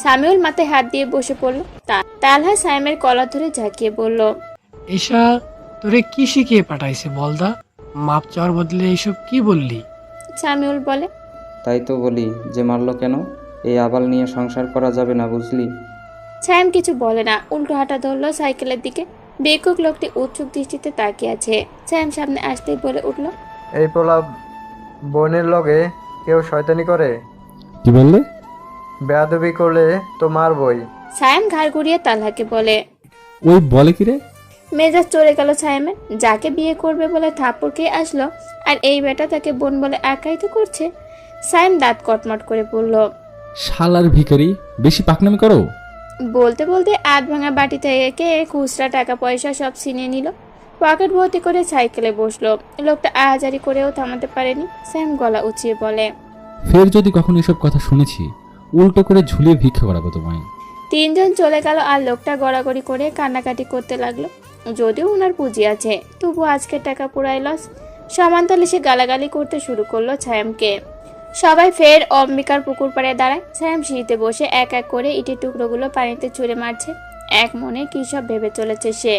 সামিউল মাথায় হাত দিয়ে বসে পড়লো। তালহা সাইমের কলার ধরে ঝাঁকিয়ে বলল, এসা তোরে কি শিখিয়ে পাঠাইছে বলদা? মাপ চাওয়ার বদলে এইসব কি বললি? সামিউল বলে, তাই তো বলি যে মারলো কেন। এই আবাল নিয়ে সংসার করা যাবে না, বুঝলি? সাইম কিছু বলে না, উল্টো হাঁটা ধরলো সাইকেলের দিকে। বেকুব লোকটি উৎসুক দৃষ্টিতে তাকিয়ে আছে। সাইম সামনে আসতেই বলে উঠল, এই পোলা বোনের লগে কেউ শয়তানি করে? কি বললে? বেয়াদবি করলে তো মারবই। সাইম ঘাড় ঘুরিয়ে তালহাকে বলে। ওই বলে কি রে? মেজাজ চড়ে গেল সাইমের। যাকে বিয়ে করবে বলে থাপ্পড় খেয়ে আসলো, আর এই বেটা তাকে বোন বলে আখ্যায়িত করছে। সাইম দাঁত কটমট করে পড়ল। শালার ভিখারি, বেশি পাকনামি করো। বলতে বলতে আধ ভাঙা বাটি থেকে খুচরা টাকা পয়সা সব ছিনিয়ে নিল। পকেট ভর্তি করে সাইকেলে বসলো। লোকটা আহাজারি করেও থামাতে পারেনি। স্যাম গলা উঁচিয়ে বলে, ফের যদি কখনো এসব কথা শুনেছি, উল্টো করে ঝুলিয়ে ভিক্ষা করাবো তোমায়। তিনজন চলে গেল আর লোকটা গড়াগড়ি করে কান্নাকাটি করতে লাগলো। যদিও ওনার পুঁজি আছে, তবু আজকের টাকা পুরাই লস। সমানতালে সে গালাগালি করতে শুরু করলো ছায়ামকে। সবাই ফের অম্বিকার পুকুর পাড়ে দাঁড়ায়। ছায়াম সিঁড়িতে বসে এক এক করে ইটের টুকরোগুলো পানিতে ছুঁড়ে মারছে। এক মনে কী সব ভেবে চলেছে সে।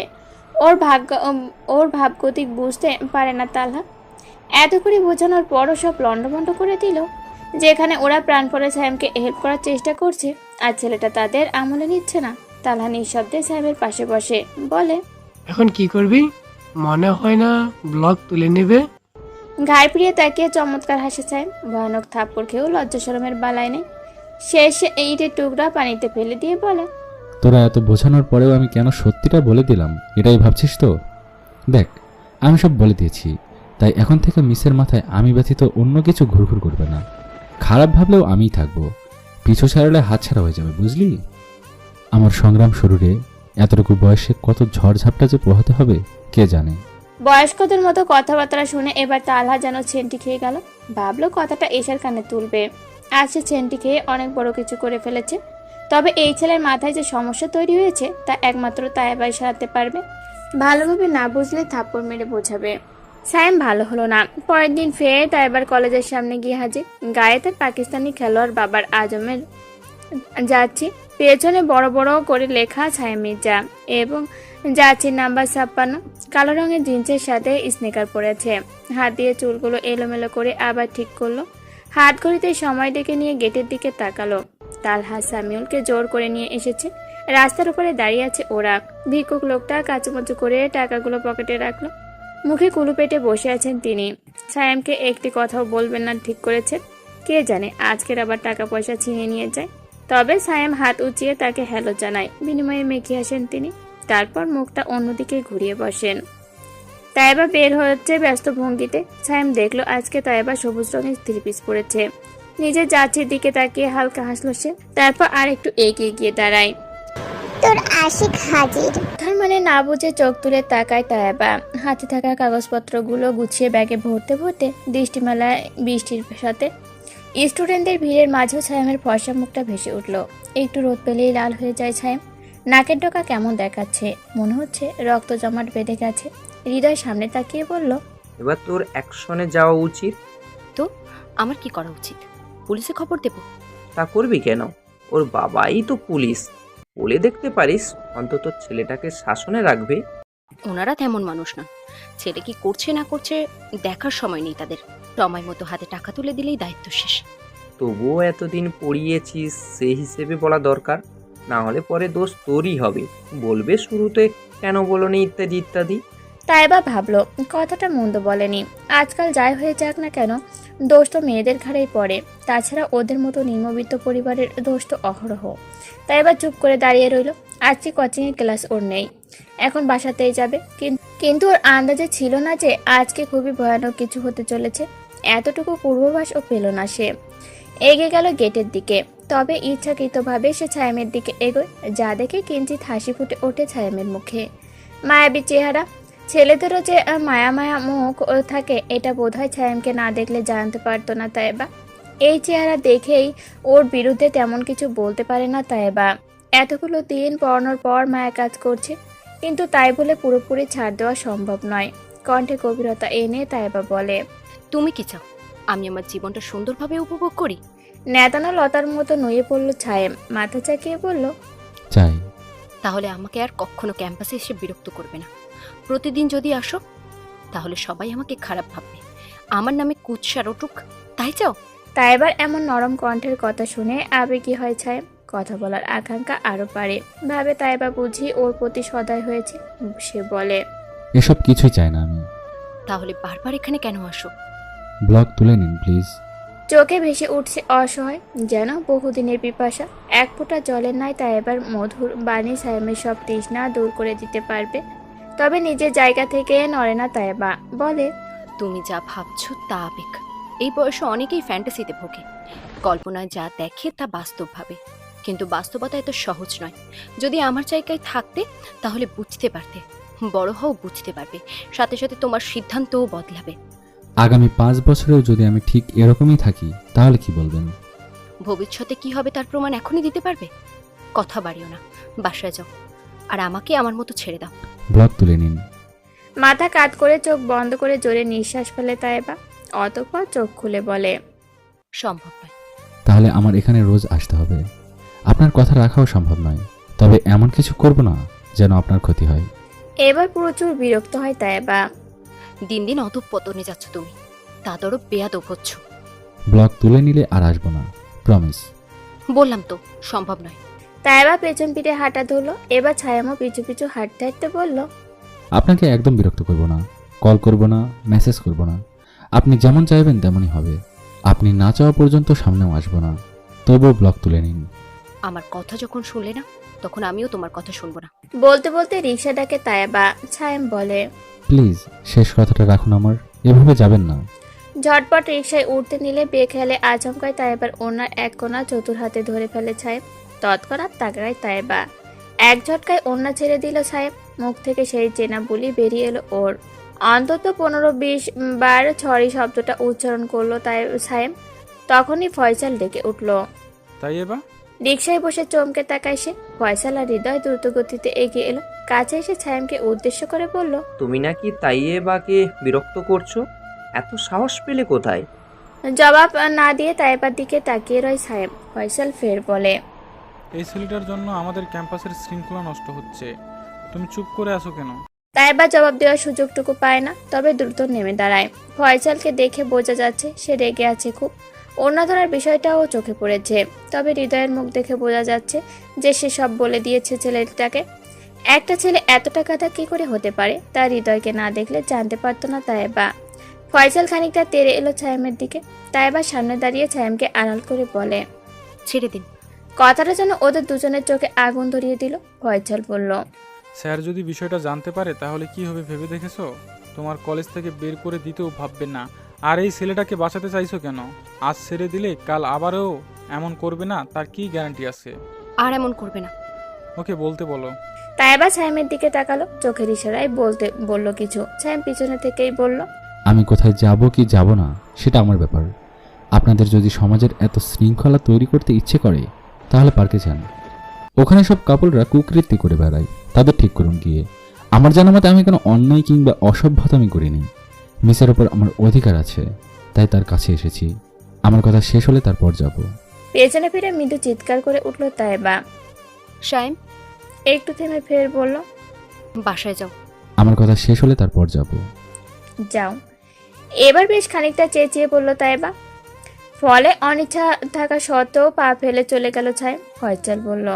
ওর ভাবগতিক বুঝতে পারে না তালহা। এত করে বোঝানোর পরও সব লন্ডভন্ড করে দিল। যেখানে ওরা প্রাণপণে সাইমকে হেল্প করার চেষ্টা করছে, আর ছেলেটা তাদের আমলে নিচ্ছে না। তালহা নিঃশব্দে সাইমের পাশে বসে বলে, এখন কি করবি? মনে হয় না ব্লগ তুলে নেবে। ঘাড় ফিরিয়ে তাকিয়ে চমৎকার হাসে সাইম। ভয়ানক থাপ্পড় খেয়েও লজ্জা শরমের বালাই নেই। শেষে ইটের টুকরা পানিতে ফেলে দিয়ে বলে, তোরা এত বোঝানোর পরেও আমি কেন সত্যিটা বলে দিলাম, এটাই ভাবছিস তো? দেখ, আমি সব বলে দিয়েছি, তাই এখন থেকে মিসের মাথায় আমি ব্যতীত অন্য কিছু ঘুরঘুর করবে না। খারাপ ভাবলেও আমিই থাকবো, পিছু ছাড়লে হাতছাড়া হয়ে যাবে, বুঝলি? আমার সংগ্রাম শুরুরে এতটুকু বয়সে কত ঝড়ঝাপটা যে পোহাতে হবে কে জানে। বয়স্কদের মতো কথাবার্তা শুনে এবার তালহা যেন ছেন্টি খেয়ে গেল। ভাবলো কথাটা এশার কানে তুলবে। আজ সে ছেন্টি খেয়ে অনেক বড় কিছু করে ফেলেছে। তবে এই ছেলের মাথায় যে সমস্যা তৈরি হয়েছে তা একমাত্র তাইবাই সারাতে পারবে। ভালোভাবে না বুঝলে থাপ্পড় মেরে বোঝাবে। সাইম ভালো হলো না। পরের দিন ফের তাইবার কলেজের সামনে গিয়ে হাজির। গায়ে তার পাকিস্তানি খেলোয়াড় বাবার আজমের যাচ্ছি, পেছনে বড় বড় করে লেখা ছায়া মির্জা এবং যাচ্ছির নাম্বার 56। কালো রঙের জিন্সের সাথে স্নিকার পরেছে। হাত দিয়ে চুলগুলো এলোমেলো করে আবার ঠিক করলো। হাত ঘড়িতে সময় দেখে নিয়ে গেটের দিকে তাকালো। তালহা সামিউলকে জোর করে নিয়ে এসেছে। রাস্তার উপরে দাঁড়িয়ে আছে ওরা। ভিক্ষুক লোকটা কাচুমাচু করে টাকাগুলো পকেটে রাখলো। মুখে কুলু পেটে বসে আছেন তিনি। সায়ামকে একটি কথাও বলবেন না ঠিক করেছেন। কে জানে আজকের আবার টাকা পয়সা ছিনিয়ে নিয়ে যায়। তবে সায়াম হাত উঁচিয়ে তাকে হ্যালো জানায়। বিনিময়ে মেখে আসেন তিনি। তারপর মুখটা অন্যদিকে ঘুরিয়ে বসেন। তাইবা বের হচ্ছে ব্যস্ত ভঙ্গিতে। সায়াম দেখলো আজকে তাইবা সবুজ রঙের থ্রি পিস পরেছে। নিজের যাচ্ছির দিকে তাকিয়ে হালকা হাসলো সে। তারপর আর একটু এগিয়ে গিয়ে দাঁড়ায়। তোর আশিক হাজির। তার মানে না বুঝে চোখ তুলে তাকায় তাইবা। হাতে থাকা কাগজপত্রগুলো গুছিয়ে ব্যাগে ভরতে ভরতে দৃষ্টি মেলায় বৃষ্টির সাথে। স্টুডেন্টদের ভিড়ের মাঝেও ছায়ামের ফর্সা মুখটা ভেসে উঠল। একটু রোদ পেলেই লাল হয়ে যায় ছায়াম। নাকের ডোকা কেমন দেখাচ্ছে, মনে হচ্ছে রক্ত জমাট বেঁধে গেছে। হৃদয় সামনে তাকিয়ে বলল, এবার তোর অ্যাকশনে যাওয়া উচিত। তো আমার কি করা উচিত? পুলিশে খবর দেব? তা করবি কেন? ওর বাবাই তো পুলিশ, বলে দেখতে পারিস, অন্তত ছেলেটাকে শাসনে রাখবে। ওনারা তেমন মানুষ নন। ছেলে কি করছে না করছে দেখার সময় নেই তাদের। সময় মতো হাতে টাকা তুলে দিলেই দায়িত্ব শেষ। তবুও এতদিন পড়িয়েছিস, সেই হিসেবে বলা দরকার, না হলে পরে দোষ তোরই হবে। বলবে শুরুতে কেন বলোনি ইত্যাদি ইত্যাদি। তাইবা ভাবলো কথাটা মন্দ বলেনি। আজকাল যাই হয়ে যাক না কেন, দোষ তো মেয়েদের ঘাড়েই পড়ে। তাছাড়া ওদের মতো নিম্নবিত্ত পরিবারের দোষ তো অহরহ। তাইবা চুপ করে দাঁড়িয়ে রইল। আজকে কোচিংয়ের ক্লাস ওর নেই, এখন বাসাতেই যাবে। কিন্তু ওর আন্দাজে ছিল না যে আজকে খুবই ভয়ানক কিছু হতে চলেছে। এতটুকু পূর্বাভাস ও পেল না সে। এগিয়ে গেল গেটের দিকে, তবে ইচ্ছাকৃতভাবে সে ছায়ামের দিকে এগোয়, যা দেখে কিঞ্চিত হাসি ফুটে ওঠে ছায়ামের মুখে। মায়াবী চেহারা, ছেলেদেরও যে মায়া মায়া মুখ থাকে এটা বোধহয় ছায়ামকে না দেখলে জানতে পারতো না তাইবা। এই চেহারা দেখেই ওর বিরুদ্ধে তেমন কিছু বলতে পারে না তাইবা। এতগুলো দিন পড়ানোর পর মায়া কাজ করছে, কিন্তু তাই বলে পুরোপুরি ছাড় দেওয়া সম্ভব নয়। কণ্ঠে গভীরতা এনে তাইবা বলে, তুমি কি চাও আমি আমার জীবনটা সুন্দরভাবে উপভোগ করি? নেতানো লতার মতো নুয়ে পড়ল ছায়াম, মাথা চাকিয়ে বলল, চাই। তাহলে আমাকে আর কখনো ক্যাম্পাসে এসে বিরক্ত করবে না। প্রতিদিন যদি আসো তাহলে সবাই আমাকে খারাপ ভাববে, আমার নামে কুৎসা রটুক। তাই চাও? তাইবার এমন নরম কণ্ঠের কথা শুনে আবেগী হয় ছায়াম। কথা বলার আকাঙ্ক্ষা আরো বাড়ে। ভাবে তাইবা বুঝি ওর প্রতি সদয় হয়েছে। সে বলে, এসব কিছুই চাই না আমি। তাহলে বারবার এখানে কেন আসো? ব্লগ তুলে নিন প্লিজ। চোখে ভেসে উঠছে অসহায়, যেন বহুদিনের পিপাসা। এক ফোঁটা জলের নাই তাইবার মধুর বাণী ছায়ামের সব তৃষ্ণা দূর করে দিতে পারবে। তবে নিজের জায়গা থেকে নড়ে না তাইবা, বলে, তুমি যা ভাবছো তা আবেগ। এই বয়সে অনেকেই ফ্যান্টাসিতে ভোগে, কল্পনায় যা দেখে তা বাস্তব ভাবে, কিন্তু বাস্তবতা এত সহজ নয়। যদি আমার জায়গায় থাকতে তাহলে বুঝতে পারতে, বড় হও বুঝতে পারবে, সাথে সাথে তোমার সিদ্ধান্তও বদলাবে। আগামী 5 বছরেও যদি আমি ঠিক এরকমই থাকি তাহলে কি বলবেন? ভবিষ্যতে কি হবে তার প্রমাণ এখনই দিতে পারবে? কথা বাড়িও না, বাসায় যাও আর আমাকে আমার মতো ছেড়ে দাও। ব্লগ তুলে নিন। মাথা কাত করে চোখ বন্ধ করে জোরে নিঃশ্বাস ফেলে তাইবা। অতঃপর চোখ খুলে বলে, সম্ভব নয়। তাহলে আমার এখানে রোজ আসতে হবে। আপনার কথা রাখাও সম্ভব নয়, তবে এমন কিছু করব না যেন আপনার ক্ষতি হয়। এবার প্রচুর বিরক্ত হয় তাইবা। দিন দিন অধঃপতনে যাচ্ছ তুমি, তাদেরও বেয়াদব হচ্ছ। ব্লগ তুলে নিলে আর আসবো না, প্রমিস। বললাম তো সম্ভব নয়। তাইবা পেছন পিঠে হাঁটা ধরলো। এবার ছায়ামও পিছু পিছু হাঁটতে হাঁটতে বলল, আপনাকে একদম বিরক্ত করব না, কল করব না, মেসেজ করব না। আপনি যেমন চাইবেন তেমনই হবে। আপনি না চাওয়া পর্যন্ত সামনেও আসবো না। তবুও ব্লগ তুলে নিন। আমার কথা যখন শুনলে না তখন আমিও তোমার কথা শুনবো না। বলতে বলতে রিক্সা ডাকে তাইবা। ছায়াম বলে, প্লিজ শেষ কথাটা রাখুন আমার, এভাবে যাবেন না। ঝটপট রিক্সায় উঠতে নিলে বেখেয়ালে আচমকায় তাইবার ওনার এক কোণা চতুর হাতে ধরে ফেলে ছায়াম। তৎক্ষণাৎ তাকায় তাইবা। এক ঝটকায় ওড়না ছেড়ে দিল ছায়াম। মুখ থেকে সেই চেনা বুলি বেরিয়ে এলো ওর। অন্তত 15-20 বার ছড়ি শব্দটা উচ্চারণ করলো তাই ছায়াম। তখনই ফয়সাল ডেকে উঠল। তাই এবার রিক্সায় বসে চমকে তাকায় সে। ফয়সাল আর হৃদয় দ্রুত গতিতে এগিয়ে এলো। কাছে এসে ছায়ামকে উদ্দেশ্য করে বলল, তুমি নাকি তাইয়েবাকে বিরক্ত করছো? এত সাহস পেলে কোথায়? জবাব না দিয়ে তাইবার দিকে তাকিয়ে রয় ছায়াম। ফয়সাল ফের বলে, এই ছেলেটার জন্য আমাদের ক্যাম্পাসের শৃঙ্খলা নষ্ট হচ্ছে, তুমি চুপ করে আছো কেন? তাইবা জবাব দেওয়ার সুযোগটুকু পায় না, তবে দ্রুত নেমে দাঁড়ায়। ফয়সালকে দেখে বোঝা যাচ্ছে সে রেগে আছে খুব। ওড়না ধরার বিষয়টাও চোখে পড়েছে, তবে হৃদয়ের মুখ দেখে বোঝা যাচ্ছে যে সে সব বলে দিয়েছে ছেলেটাকে। একটা ছেলে এতটা গাধা কি করে হতে পারে তার হৃদয়কে না দেখলে জানতে পারতো না তাইবা। ফয়সাল খানিকটা তেড়ে এলো ছায়ামের দিকে। তাইবা সামনে দাঁড়িয়ে ছায়ামকে আড়াল করে বলে, ছেড়ে দিন। কথাটা যেন ওদের দুজনের চোখে আগুন ধরিয়ে দিল। ফয়সাল বলল, স্যার যদি বিষয়টা জানতে পারে তাহলে কি হবে ভেবে দেখেছো? তোমার কলেজ থেকে বের করে দিতেও ভাববে না। আর এই ছেলেটাকে বাঁচাতে চাইছো কেন? আজ ছেড়ে দিলে কাল আবারও এমন করবে না, তার কি গ্যারান্টি আছে? আর এমন করবে না। ওকে বলতে বলো। তাইবা ছায়ামের দিকে তাকালো, চোখের ইশারায় বলল কিছু। ছায়াম পিছনে থেকেই বলল, আমি কোথায় যাব কি যাব না সেটা আমার ব্যাপার। আপনাদের যদি সমাজের এত শৃঙ্খলা তৈরি করতে ইচ্ছে করে তাহলে পার্কে যান। ওখানে সব কাপলরা কুকৃত্তি করে বেড়ায়, তাদের ঠিক করুন গিয়ে। আমার জানা মতে আমি কোনো অন্যায় কিংবা অসভ্যতামি করিনি। মিসের ওপর আমার অধিকার আছে, তাই তার কাছে এসেছি। আমার কথা শেষ হলে তারপর যাব। পেছনে ফিরে মৃদু চিৎকার করে উঠল তাইবা। শাইম, একটু থেমে ফের বলল, বাসায় যাও। আমার কথা শেষ হলে তারপর যাব। যাও। এবার বেশ খানিকটা চেঁচিয়ে বলল তাইবা। ফলে অনিচ্ছা থাকা সত্ত্বেও পা ফেলে চলে গেল ছাই। ফয়সাল বলল,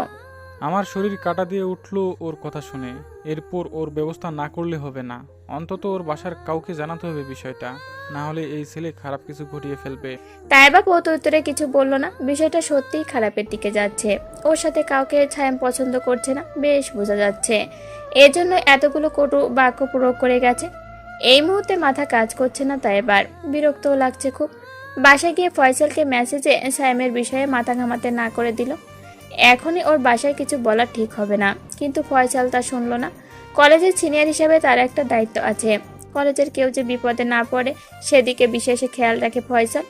আমার শরীর কাটা দিয়ে উঠলো ওর কথা শুনে। এরপর ওর ব্যবস্থা না করলে হবে না, অন্তত ওর বাসার কাউকে জানাতে হবে বিষয়টা, না হলে এই ছেলে খারাপ কিছু ঘটিয়ে ফেলবে। তাইবা প্রত্যুত্তরে কিছু বলল না। বিষয়টা সত্যিই খারাপের দিকে যাচ্ছে। ওর সাথে কাউকে ছায়াম পছন্দ করছে না, বেশ বোঝা যাচ্ছে। এর জন্য এতগুলো কটু বাক্য প্রয়োগ করে গেছে। এই মুহূর্তে মাথা কাজ করছে না তাইবার, বিরক্তও লাগছে খুব। বাসায় গিয়ে ফয়সালকে মেসেজে সাইমের বিষয়ে মাথা ঘামাতে না করে দিল। এখনই ওর বাসায় কিছু বলা ঠিক হবে না, কিন্তু ফয়সাল তা শুনল না। কলেজের সিনিয়র হিসেবে তার একটা দায়িত্ব আছে। কলেজের কেউ যে বিপদে না পড়ে সেদিকে বিশেষ খেয়াল রাখে ফয়সাল।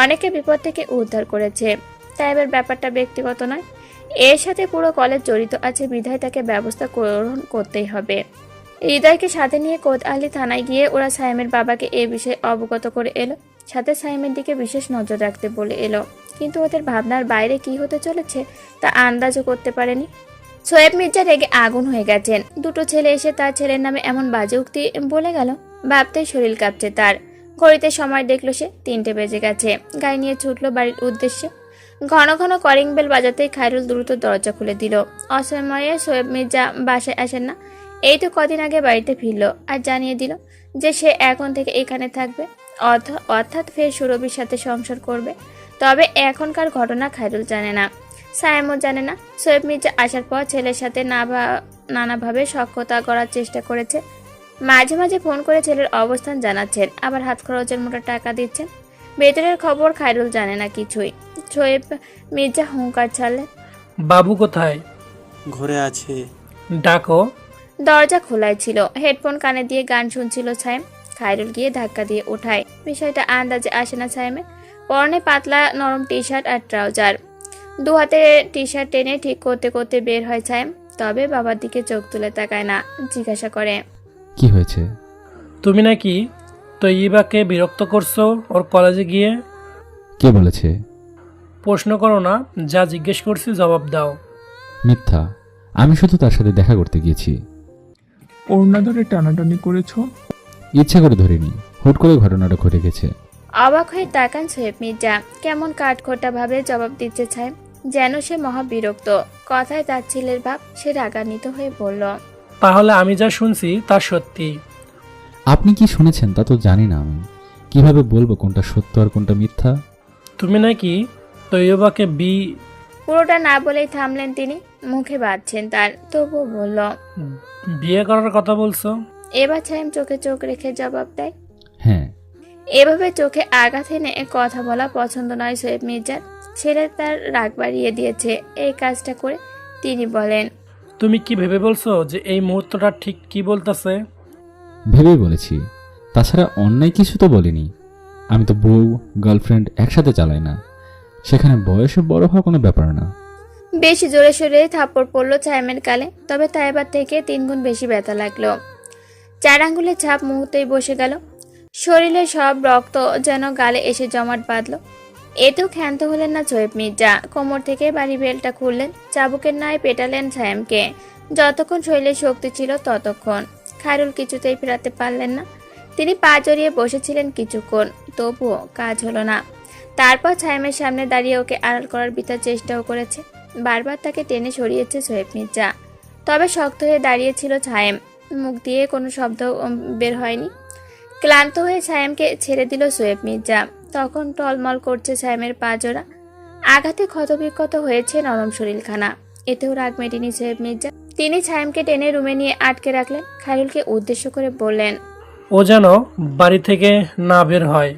অনেকে বিপদ থেকে উদ্ধার করেছে, তাই এবার ব্যাপারটা ব্যক্তিগত নয়, এর সাথে পুরো কলেজ জড়িত আছে, বিধায় তাকে ব্যবস্থা গ্রহণ করতেই হবে। হৃদয়কে সাথে নিয়ে কোতআলী থানায় গিয়ে ওরা সাইমের বাবাকে এ বিষয়ে অবগত করে এলো, সাথে সাইমের দিকে বিশেষ নজর রাখতে বলে এলো। কিন্তু ওদের ভাবনার বাইরে কি হতে চলেছে তা আন্দাজও করতে পারেনি। সোয়েব মির্জা রেগে আগুন হয়ে গেছেন। দুটো ছেলে এসে তার ছেলের নামে এমন বাজে উক্তি বলে গেল, ভাবতেই শরীর কাঁপছে তার। ঘড়িতে সময় দেখলো সে 3টে বেজে গেছে। গাড়ি নিয়ে ছুটলো বাড়ির উদ্দেশ্যে। ঘন ঘন কলিং বেল বাজাতেই খায়রুল দ্রুত দরজা খুলে দিল। অসময়ে সোয়েব মির্জা বাসায় আসেন না। এই তো কদিন আগে বাড়িতে ফিরল আর জানিয়ে দিল যে সে এখন থেকে এখানে থাকবে, অর্থাৎ ফের সুরভির সাথে সংসার করবে। তবে এখনকার ঘটনা খায়রুল জানে না, সায়েমও জানে না। সোয়েব মির্জা আসার পর ছেলের সাথে নানাভাবে সখ্যতা করার চেষ্টা করেছে। মাঝে মাঝে ফোন করে ছেলের অবস্থান জানাচ্ছেন, আবার হাত খরচের মোটা টাকা দিচ্ছেন। ভেতরের খবর খায়রুল জানে না কিছুই। সোয়েব মির্জা হুঙ্কার ছাড়লেন, বাবু কোথায়? ঘরে আছে। ডাকো। দরজা খোলাই ছিল। হেডফোন কানে দিয়ে গান শুনছিল ছায়েম। খায়রুল গিয়ে ধাক্কা দিয়ে ওঠায়। বিষয়টা আন্দাজে আসে না ছায়েমের। পরনে পাতলা নরম টি শার্ট আর ট্রাউজার। দু হাতে টি শার্ট টেনে ঠিক করতে করতে বের হয় ছায়েম। তবে বাবার দিকে চোখ তুলে তাকায় না, জিজ্ঞাসা করে, কি হয়েছে? তুমি নাকি তৈবাকে বিরক্ত করছো ওর কলেজে গিয়ে? কে বলেছে? প্রশ্ন করো না, যা জিজ্ঞেস করছি জবাব দাও। মিথ্যা, আমি শুধু তার সাথে দেখা করতে গিয়েছি। ওড়না ধরে টানাটানি করেছো? ইচ্ছা করে ধরিনি, হুট করে ঘটনাটা ঘটে গেছে। অবাক হয়ে তাকান সোয়েব মির্জা। কেমন কাঠখোট্টা ভাবে জবাব দিচ্ছে ছায়েম, যেন সে মহা বিরক্ত। কথায় তার ছেলের ভাব। সে রাগান্বিত হয়ে বলল, তাহলে আমি যা শুনছি তা সত্যি? আপনি কি শুনেছেন তা তো জানি না আমি। কিভাবে বলবো কোনটা সত্য আর কোনটা মিথ্যা? তুমি নাকি তৈবাকে পুরোটা না বলেই থামলেন তিনি। মুখে বাঁধছেন তার, তবুও বলল, বিয়ে করার কথা বলছো? এবার ছায়েম চোখে চোখ রেখে জবাব দেয়, হ্যাঁ। এভাবে চোখে আঘাত এনে কথা বলা পছন্দ নয় সোয়েব মির্জার। ছেলে তার রাগ বাড়িয়ে দিয়েছে এই কাজটা করে। তিনি বলেন, তুমি কি ভেবে বলছো যে এই মুহূর্তটা ঠিক কি বলতেছে? ভেবেই বলেছি, তাছাড়া অন্যায় কিছু তো বলিনি। আমি তো বউ গার্লফ্রেন্ড একসাথে চালাই না, সেখানে বয়সে বড় হওয়া কোনো ব্যাপার না। বেশি জোরে সোরে থাপ্পড় পড়লো ছায়েমের গালে। তবে তাইবার থেকে 3 গুণ বেশি ব্যথা লাগলো। 4 আঙ্গুলের ছাপ মুহূর্তেই বসে গেল। শরীরে সব রক্ত যেন গালে এসে জমাট বাঁধল। এতেও ক্ষান্ত হলেন না সোয়েব মির্জা। কোমর থেকে বাড়ি বেলটা খুললেন, চাবুকের ন্যায় পেটালেন ছায়েমকে। যতক্ষণ শরীরে শক্তি ছিল ততক্ষণ। খায়রুল কিছুতেই ফেরাতে পারলেন না। তিনি পা জড়িয়ে বসেছিলেন কিছুক্ষণ, তবুও কাজ হলো না। তারপর ছায়েমের সামনে দাঁড়িয়ে ওকে আড়াল করার বৃথা চেষ্টাও করেছে। বারবার তাকে টেনে সরিয়েছে সোয়েব মির্জা। তবে শক্ত হয়ে দাঁড়িয়েছিল ছায়েম। মুখ দিয়ে কোনো শব্দ বের হয়নি। ক্লান্ত হয়ে ছায়েমকে ছেড়ে দিল সোয়েব মির্জা। তখন টলমল করছে ছায়েমের পা জোড়া। আঘাতে ক্ষতবিক্ষত হয়েছে নরম শরীরখানা। এতেও রাগ মেটেনি সোয়েব মির্জা। তিনি ছায়েমকে টেনে রুমে নিয়ে আটকে রাখলেন। খায়রুলকে উদ্দেশ্য করে বললেন, ও যেন বাড়ি থেকে না বের হয়।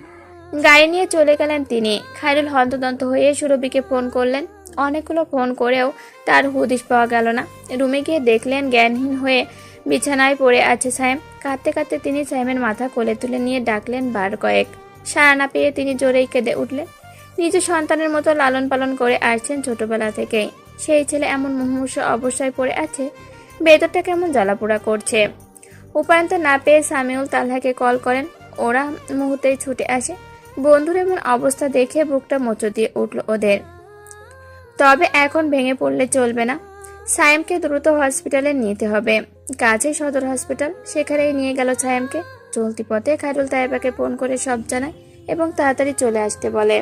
গাড়ি নিয়ে চলে গেলেন তিনি। খায়রুল হন্তদন্ত হয়ে সুরভিকে ফোন করলেন। অনেকগুলো ফোন করেও তার হুদিশ পাওয়া গেল না। রুমে গিয়ে দেখলেন জ্ঞানহীন হয়ে বিছানায় পড়ে আছে ছায়েম। কাঁদতে কাঁদতে তিনি ছায়েমের মাথা কোলে তুলে নিয়ে ডাকলেন বার কয়েক। সাড়া না পেয়ে তিনি জোরেই কেঁদে উঠলেন। নিজ সন্তানের মতো লালন পালন করে আসছেন ছোটবেলা থেকেই। সেই ছেলে এমন মুমূর্ষু অবস্থায় পড়ে আছে, ভেতরটা কেমন জ্বালাপোড়া করছে। উপায়ন্ত না পেয়ে সামিউল তালহাকে কল করেন। ওরা মুহূর্তেই ছুটে আসে। বন্ধুর এমন অবস্থা দেখে বুকটা মোচড় দিয়ে উঠল ওদের। তবে এখন ভেঙে পড়লে চলবে না। সায়েমকে দ্রুত হসপিটালে নিতে হবে। কাছে সদর হসপিটাল, সেখানেই নিয়ে গেল সায়েমকে। চলতি পথে খায়রুল তাইবাকে ফোন করে সব জানায় এবং তাড়াতাড়ি চলে আসতে বলে।